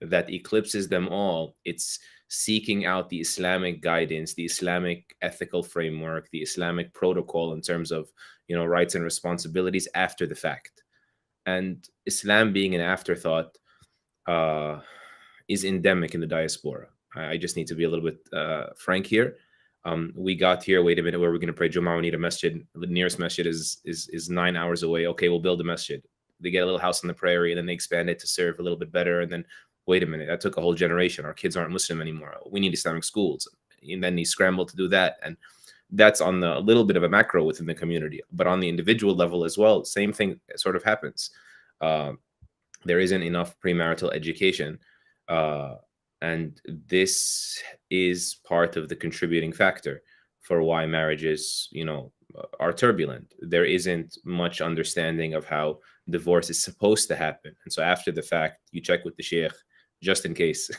that eclipses them all, it's seeking out the Islamic guidance, the Islamic ethical framework, the Islamic protocol in terms of, rights and responsibilities after the fact. And Islam being an afterthought is endemic in the diaspora. I just need to be a little bit frank here. We got here, wait a minute, where we're going to pray Jummah? We need a masjid. The nearest masjid is 9 hours away. Okay, we'll build a masjid. They get a little house on the prairie, and then they expand it to serve a little bit better. And then, wait a minute, that took a whole generation. Our kids aren't Muslim anymore. We need Islamic schools. And then he scrambled to do that. And that's on a little bit of a macro within the community. But on the individual level as well, same thing sort of happens. There isn't enough premarital education. And this is part of the contributing factor for why marriages, are turbulent. There isn't much understanding of how divorce is supposed to happen. And so after the fact, you check with the sheikh, just in case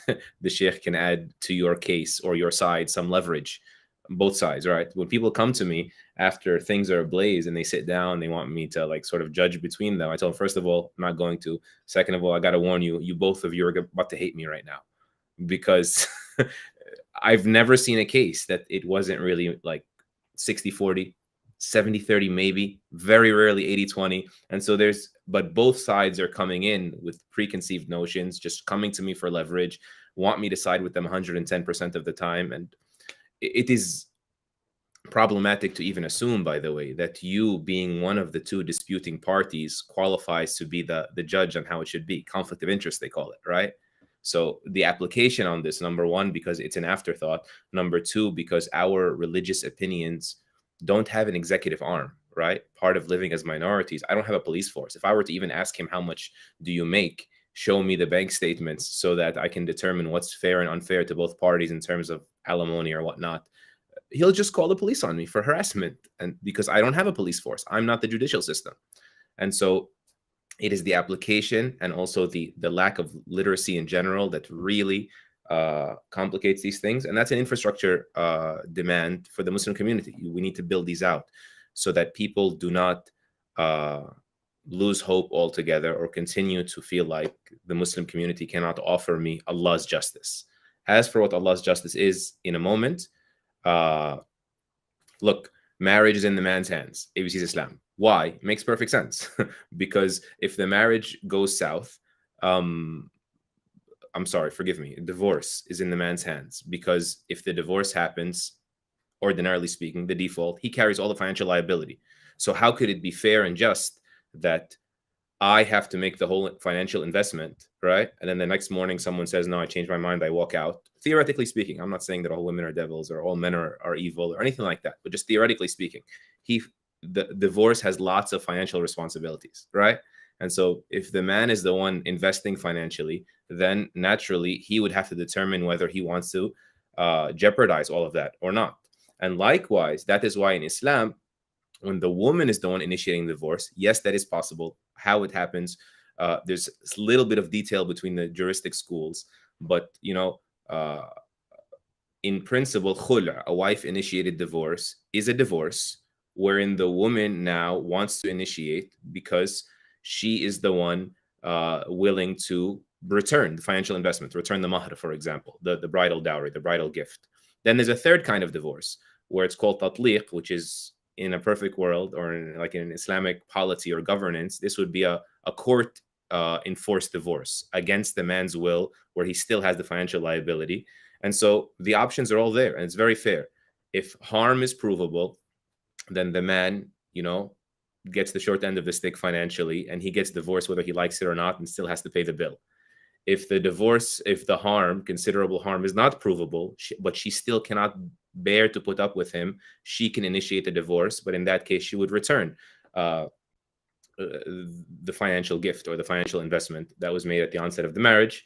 the sheikh can add to your case or your side some leverage, both sides, right? When people come to me after things are ablaze and they sit down, they want me to sort of judge between them, I tell them, first of all, I'm not going to. Second of all, I got to warn you, both of you are about to hate me right now, because I've never seen a case that it wasn't really 60-40, 70-30, maybe, very rarely 80-20. And so but both sides are coming in with preconceived notions, just coming to me for leverage, want me to side with them 110% of the time. And it is problematic to even assume, by the way, that you, being one of the two disputing parties, qualifies to be the judge on how it should be. Conflict of interest, they call it, right? So the application on this, number one, because it's an afterthought. Number two, because our religious opinions don't have an executive arm, right? Part of living as minorities. I don't have a police force. If I were to even ask him, how much do you make? Show me the bank statements so that I can determine what's fair and unfair to both parties in terms of alimony or whatnot. He'll just call the police on me for harassment, and because I don't have a police force, I'm not the judicial system. And so it is the application and also the lack of literacy in general that really complicates these things. And that's an infrastructure demand for the Muslim community. We need to build these out so that people do not lose hope altogether or continue to feel like the Muslim community cannot offer me Allah's justice. As for what Allah's justice is, in a moment, look, marriage is in the man's hands. ABC's Islam. Why? It makes perfect sense. Because if the marriage goes south, I'm sorry, forgive me, divorce is in the man's hands. Because if the divorce happens, ordinarily speaking, the default, he carries all the financial liability. So how could it be fair and just that I have to make the whole financial investment, right? And then the next morning someone says, no, I changed my mind, I walk out. Theoretically speaking, I'm not saying that all women are devils or all men are evil or anything like that, but just theoretically speaking, the divorce has lots of financial responsibilities, right? And so if the man is the one investing financially, then naturally he would have to determine whether he wants to jeopardize all of that or not. And likewise, that is why in Islam, when the woman is the one initiating the divorce, yes, that is possible. How it happens, there's a little bit of detail between the juristic schools, but in principle, khul', a wife-initiated divorce, is a divorce wherein the woman now wants to initiate because she is the one willing to return the financial investment, return the mahr, for example, the bridal dowry, the bridal gift. Then there's a third kind of divorce where it's called tatliq, which is, in a perfect world or in an Islamic polity or governance, this would be a court enforced divorce against the man's will, where he still has the financial liability. And so the options are all there, and it's very fair. If harm is provable, then the man, gets the short end of the stick financially, and he gets divorced whether he likes it or not, and still has to pay the bill. If the harm, considerable harm, is not provable, but she still cannot bear to put up with him, she can initiate a divorce, but in that case, she would return the financial gift or the financial investment that was made at the onset of the marriage.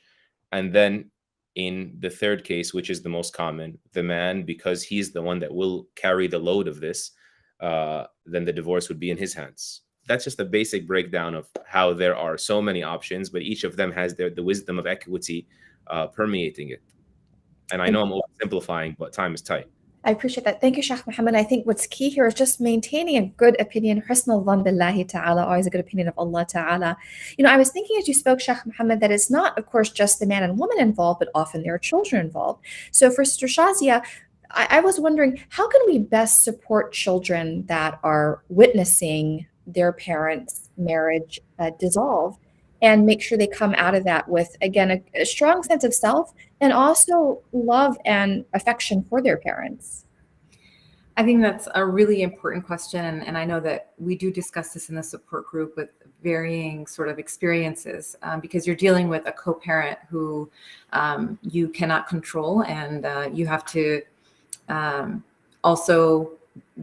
And then in the third case, which is the most common, the man, because he's the one that will carry the load of this, then the divorce would be in his hands. That's just a basic breakdown of how there are so many options, but each of them has the wisdom of equity permeating it. And I know I'm oversimplifying, but time is tight. I appreciate that. Thank you, Sheikh Muhammad. I think what's key here is just maintaining a good opinion, husn al-dhan billahi ta'ala, always a good opinion of Allah ta'ala. I was thinking as you spoke, Sheikh Muhammad, that it's not, of course, just the man and woman involved, but often there are children involved. So for Sister Shazia, I was wondering, how can we best support children that are witnessing their parents' marriage dissolve and make sure they come out of that with, again, a strong sense of self and also love and affection for their parents? I think that's a really important question. And I know that we do discuss this in the support group with varying sort of experiences, because you're dealing with a co-parent who you cannot control, and you have to also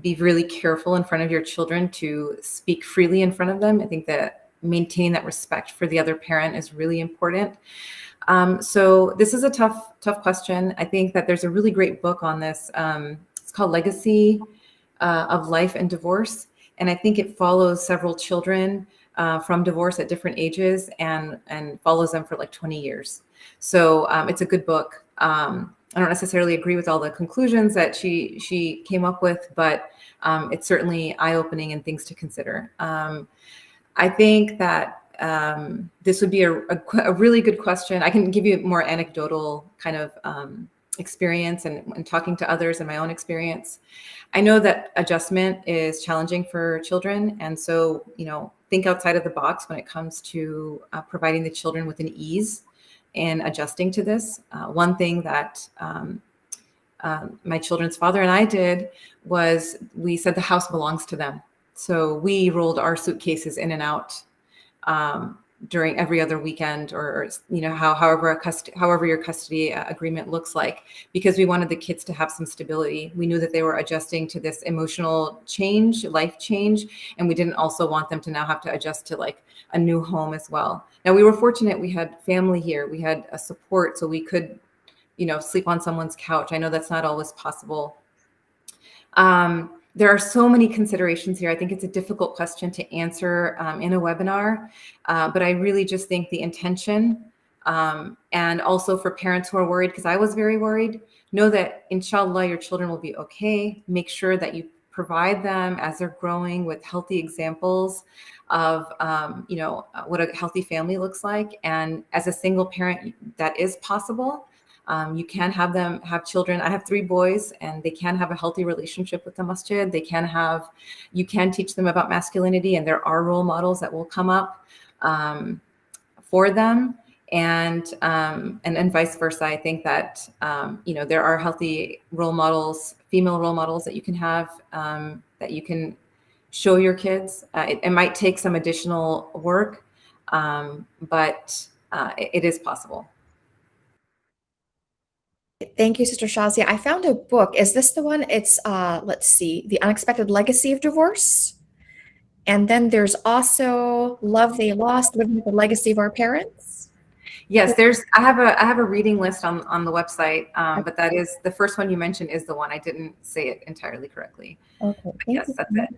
be really careful in front of your children to speak freely in front of them. I think that maintaining that respect for the other parent is really important. So this is a tough question. I think that there's a really great book on this. It's called Legacy of Life and Divorce. And I think it follows several children from divorce at different ages and follows them for like 20 years. So it's a good book. I don't necessarily agree with all the conclusions that she came up with, but it's certainly eye-opening and things to consider. I think that this would be a really good question. I can give you more anecdotal kind of experience and talking to others and my own experience. I know that adjustment is challenging for children. And so, think outside of the box when it comes to providing the children with an ease in adjusting to this. One thing that my children's father and I did was we said the house belongs to them. So we rolled our suitcases in and out during every other weekend, or however your custody agreement looks like, because we wanted the kids to have some stability. We knew that they were adjusting to this emotional change, life change, and we didn't also want them to now have to adjust to like a new home as well. Now, we were fortunate, we had family here, we had a support, so we could, sleep on someone's couch. I know that's not always possible. There are so many considerations here. I think it's a difficult question to answer in a webinar, but I really just think the intention, and also for parents who are worried, because I was very worried, know that inshallah your children will be okay. Make sure that you provide them as they're growing with healthy examples of what a healthy family looks like. And as a single parent, that is possible. You can have them have children. I have 3 boys, and they can have a healthy relationship with the masjid. You can teach them about masculinity, and there are role models that will come up for them, and vice versa. I think that there are healthy role models, female role models that you can have, that you can show your kids. It might take some additional work, but it is possible. Thank you, Sister Shazia. I found a book. Is this the one? It's, let's see, The Unexpected Legacy of Divorce. And then there's also Love They Lost, Living with the Legacy of Our Parents. Yes, I have a reading list on the website, but that is the first one you mentioned is the one. I didn't say it entirely correctly. Okay, yes, that's it.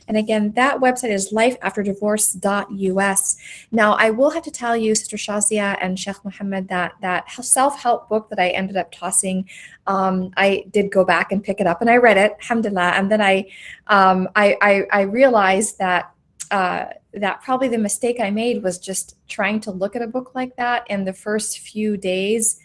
And again, that website is lifeafterdivorce.us. Now, I will have to tell you, Sister Shazia and Sheikh Mohammed, that self-help book that I ended up tossing, I did go back and pick it up, and I read it, alhamdulillah. And then I realized that probably the mistake I made was just trying to look at a book like that in the first few days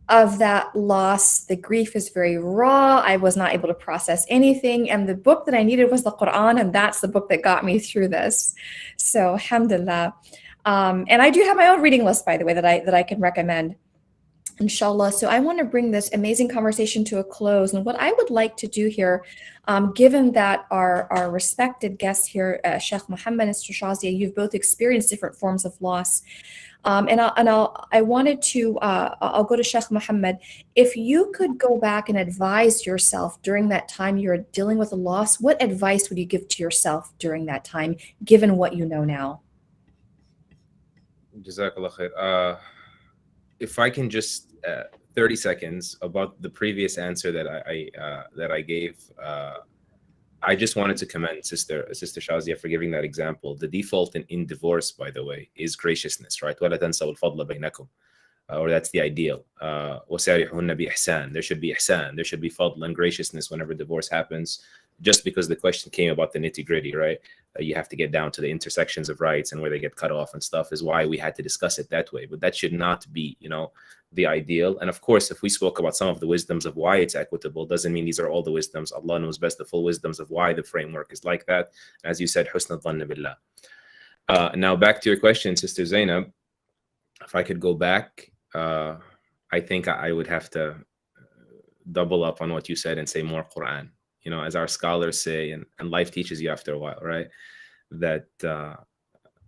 of that loss. The grief is very raw. I was not able to process anything. And the book that I needed was the Quran. And that's the book that got me through this. So alhamdulillah. And I do have my own reading list, by the way, that I can recommend, inshallah. So I want to bring this amazing conversation to a close. And what I would like to do here, given that our respected guests here, Sheikh Mohammed and Sister Shazia, you've both experienced different forms of loss. I wanted to, I'll go to Sheikh Mohammed. If you could go back and advise yourself during that time you're dealing with a loss, what advice would you give to yourself during that time, given what you know now? Jazakallah khair. If I can just 30 seconds about the previous answer that I gave. I just wanted to commend Sister Shazia for giving that example. The default in divorce, by the way, is graciousness, right? وَلَا تَنْسَوُا الْفَضْلَ بَيْنَكُمْ. Or that's the ideal. وَسَارِحُهُنَّ بِإِحْسَانٍ. There should be ihsan, there should be fadl and graciousness whenever divorce happens. Just because the question came about the nitty-gritty, right? You have to get down to the intersections of rights and where they get cut off and stuff, is why we had to discuss it that way. But that should not be, the ideal. And of course, if we spoke about some of the wisdoms of why it's equitable, doesn't mean these are all the wisdoms. Allah knows best the full wisdoms of why the framework is like that. As you said, husn al-dhann billah. Now back to your question, Sister Zainab. If I could go back, I think I would have to double up on what you said and say more Quran. As our scholars say, and life teaches you after a while, right? That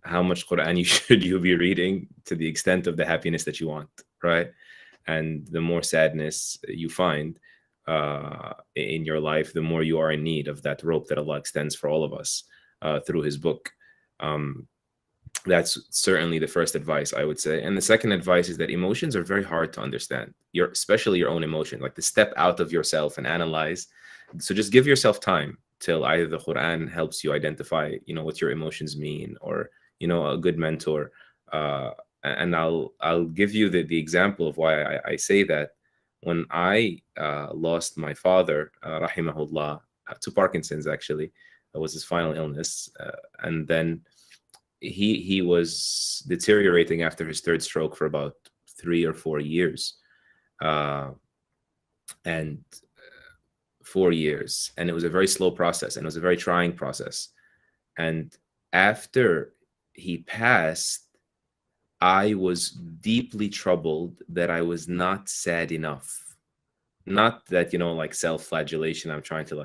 how much Quran should you be reading to the extent of the happiness that you want, right? And the more sadness you find in your life, the more you are in need of that rope that Allah extends for all of us through His book. That's certainly the first advice I would say. And the second advice is that emotions are very hard to understand, especially your own emotion, like to step out of yourself and analyze. So just give yourself time till either the Quran helps you identify, what your emotions mean, or, a good mentor. And I'll give you the example of why I say that. When I lost my father, rahimahullah, to Parkinson's, actually, that was his final illness. And then he was deteriorating after his third stroke for about 3 or 4 years. And 4 years. And it was a very slow process, and it was a very trying process. And after he passed, I was deeply troubled that I was not sad enough. Not that, like self-flagellation, I'm trying to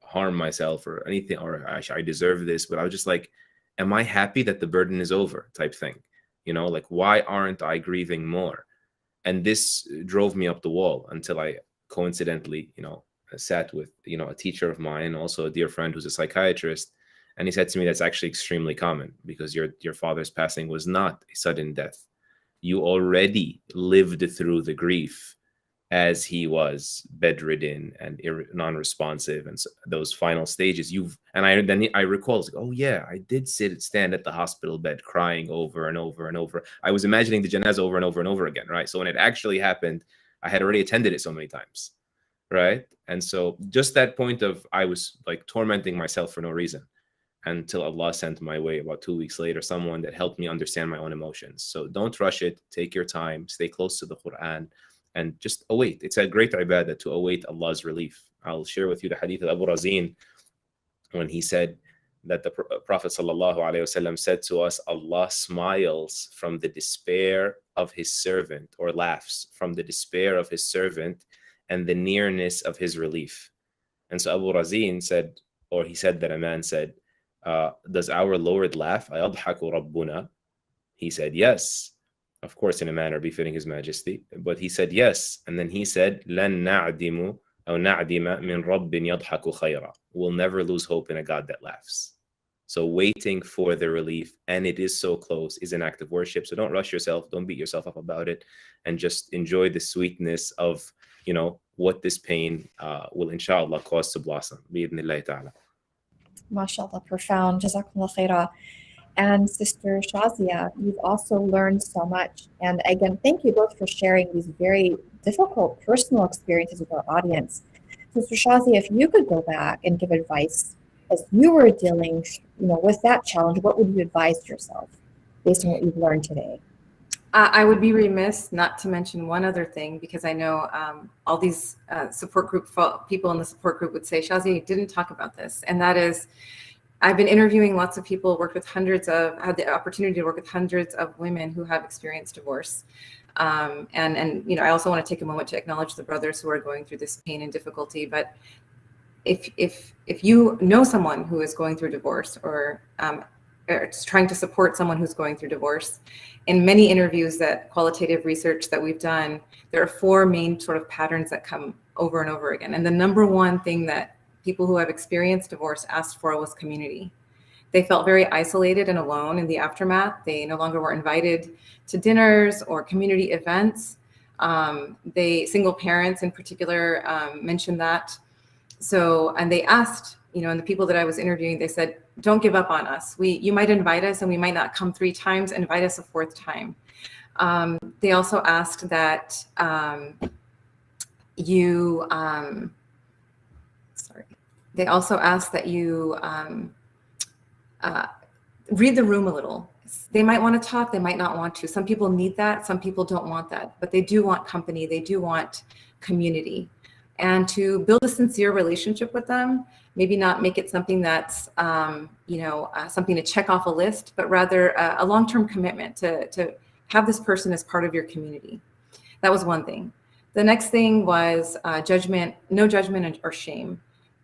harm myself or anything, or I deserve this, but I was just like, am I happy that the burden is over type thing? Like, why aren't I grieving more? And this drove me up the wall until I coincidentally, sat with, a teacher of mine, also a dear friend who's a psychiatrist. And he said to me, that's actually extremely common, because your father's passing was not a sudden death. You already lived through the grief as he was bedridden and non-responsive, and so those final stages I recall, like, oh yeah, I did stand at the hospital bed crying over and over and over. I was imagining the janazah over and over and over again, right? So when it actually happened, I had already attended it so many times, right? And so just that point of, I was like tormenting myself for no reason, until Allah sent my way about 2 weeks later someone that helped me understand my own emotions. So don't rush it, take your time, stay close to the Quran, and just await. It's a great ibadah to await Allah's relief. I'll share with you the hadith of Abu Razin, when he said that the Prophet ﷺ said to us, Allah smiles from the despair of his servant, or laughs from the despair of his servant and the nearness of his relief. And so Abu Razin said, or he said that a man said, does our Lord laugh? Ayadhaku Rabbuna? He said, yes, of course, in a manner befitting His Majesty. But he said, yes. And then he said, لَن نَعْدِمُ أو نَعْدِمَ مِنْ رَبٍّ يَضْحَكُ خَيْرًا. We'll never lose hope in a God that laughs. So waiting for the relief, and it is so close, is an act of worship. So don't rush yourself. Don't beat yourself up about it. And just enjoy the sweetness of, what this pain will, inshallah, cause to blossom. Bi-idhnillahi ta'ala. MashaAllah, profound. Jazakumullah khairah. And Sister Shazia, you've also learned so much. And again, thank you both for sharing these very difficult personal experiences with our audience. Sister Shazia, if you could go back and give advice as you were dealing, with that challenge, what would you advise yourself based on what you've learned today? I would be remiss not to mention one other thing, because I know all these support group people in the support group would say, Shazia, you didn't talk about this. And that is, I've been interviewing lots of people, had the opportunity to work with hundreds of women who have experienced divorce. And I also want to take a moment to acknowledge the brothers who are going through this pain and difficulty. But if you know someone who is going through divorce, or trying to support someone who's going through divorce, in many interviews, that qualitative research that we've done, there are 4 main sort of patterns that come over and over again. And the number one thing that people who have experienced divorce asked for was community. They felt very isolated and alone in the aftermath. They no longer were invited to dinners or community events. Single parents in particular mentioned that. So, and they asked, and the people that I was interviewing, they said, don't give up on us. You might invite us and we might not come 3 times, invite us a 4th time. They also asked that you read the room a little. They might want to talk, they might not want to. Some people need that, some people don't want that, but they do want company, they do want community. And to build a sincere relationship with them, maybe not make it something that's, something to check off a list, but rather a long-term commitment to have this person as part of your community. That was one thing. The next thing was no judgment or shame.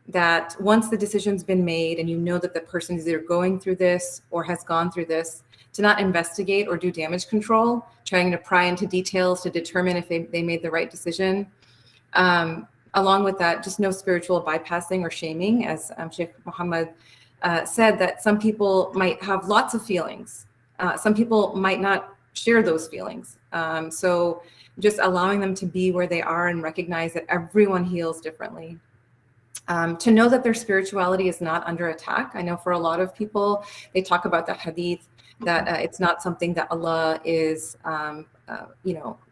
That once the decision's been made and you know that the person is either going through this or has gone through this, to not investigate or do damage control, trying to pry into details to determine if they made the right decision. Along with that, just no spiritual bypassing or shaming, as Sheikh Muhammad said, that some people might have lots of feelings. Some people might not share those feelings. So just allowing them to be where they are and recognize that everyone heals differently. To know that their spirituality is not under attack. I know for a lot of people, they talk about the hadith, that it's not something that Allah is,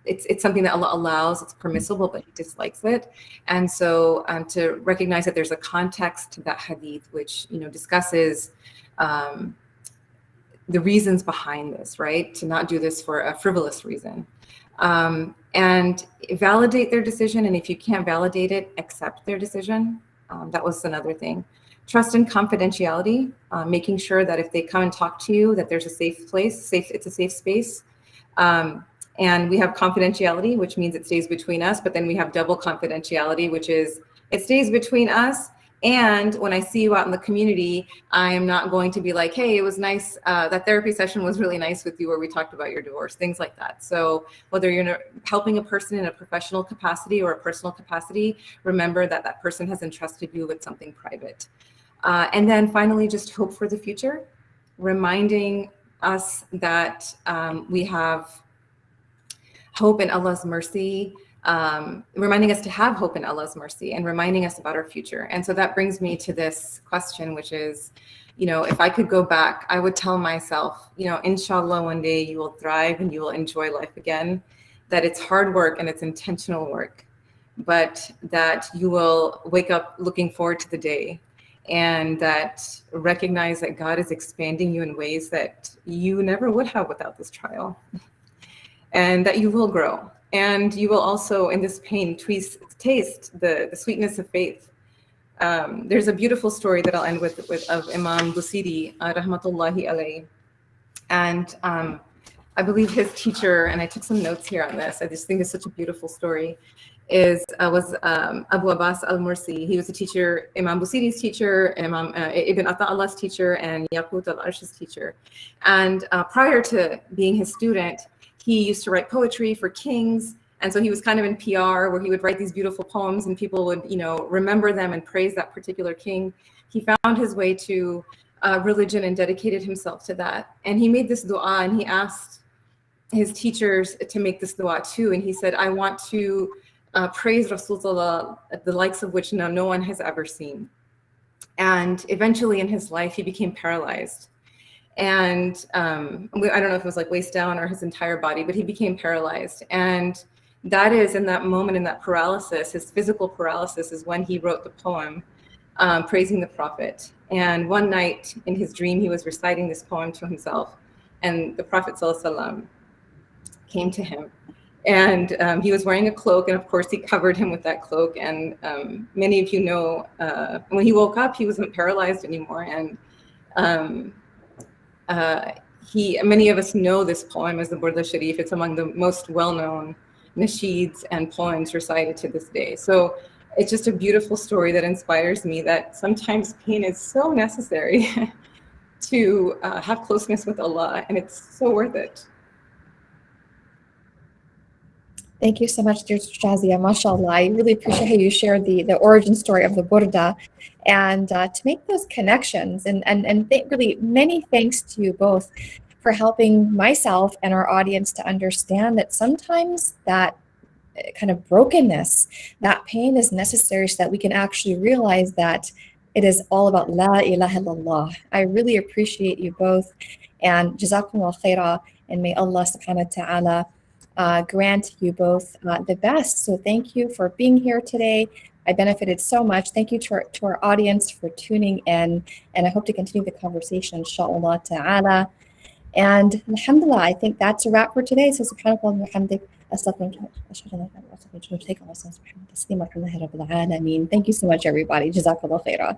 it's something that Allah allows, it's permissible, but He dislikes it. And so to recognize that there's a context to that hadith, which, discusses the reasons behind this, right? To not do this for a frivolous reason. And validate their decision. And if you can't validate it, accept their decision. That was another thing. Trust and confidentiality, making sure that if they come and talk to you, that there's a safe place, it's a safe space. And we have confidentiality, which means it stays between us, but then we have double confidentiality, which is it stays between us And when I see you out in the community, I am not going to be like, hey, it was nice. That therapy session was really nice with you where we talked about your divorce, things like that. So whether you're helping a person in a professional capacity or a personal capacity, remember that that person has entrusted you with something private. And then finally, just hope for the future, reminding us that we have hope in Allah's mercy, reminding us to have hope in Allah's mercy and reminding us about our future. And so that brings me to this question, which is, if I could go back, I would tell myself, inshallah, one day you will thrive and you will enjoy life again, that it's hard work and it's intentional work, but that you will wake up looking forward to the day, and that recognize that God is expanding you in ways that you never would have without this trial. And that you will grow. And you will also, in this pain, taste the sweetness of faith. There's a beautiful story that I'll end with of Imam Busiri, rahmatullahi alayhi. And I believe his teacher, and I took some notes here on this, I just think it's such a beautiful story, was Abu Abbas al-Mursi. He was a teacher, Imam Busiri's teacher, Imam Ibn Ata'Allah's teacher, and Yaqut al-Arsh's teacher. And prior to being his student, he used to write poetry for kings. And so he was kind of in PR where he would write these beautiful poems and people would, remember them and praise that particular king. He found his way to religion and dedicated himself to that. And he made this dua and he asked his teachers to make this dua too. And he said, I want to praise Rasulullah, the likes of which no one has ever seen. And eventually in his life, he became paralyzed. And I don't know if it was like waist down or his entire body, but he became paralyzed. And that is in that moment, in that paralysis, his physical paralysis is when he wrote the poem praising the Prophet. And one night in his dream, he was reciting this poem to himself, and the Prophet ﷺ came to him. And he was wearing a cloak, and of course he covered him with that cloak. And many of you know, when he woke up, he wasn't paralyzed anymore. And many of us know this poem as the Burda Sharif. It's among the most well-known nasheeds and poems recited to this day. So it's just a beautiful story that inspires me that sometimes pain is so necessary to have closeness with Allah, and it's so worth it. Thank you so much, dear Shazia. MashaAllah. I really appreciate how you shared the origin story of the Burda, and to make those connections. And really many thanks to you both for helping myself and our audience to understand that sometimes that kind of brokenness, that pain is necessary so that we can actually realize that it is all about La ilaha illallah. I really appreciate you both, and Jazakumullah khairah, and may Allah subhanahu wa ta'ala grant you both the best. So thank you for being here today. I benefited so much. Thank you to our audience for tuning in, and I hope to continue the conversation, inshallah ta'ala. And alhamdulillah, I think that's a wrap for today. So subhanakallah wa bihamdik, astaghfirullah wa atubu ilayk. Thank you so much, everybody. Jazakallah khairah.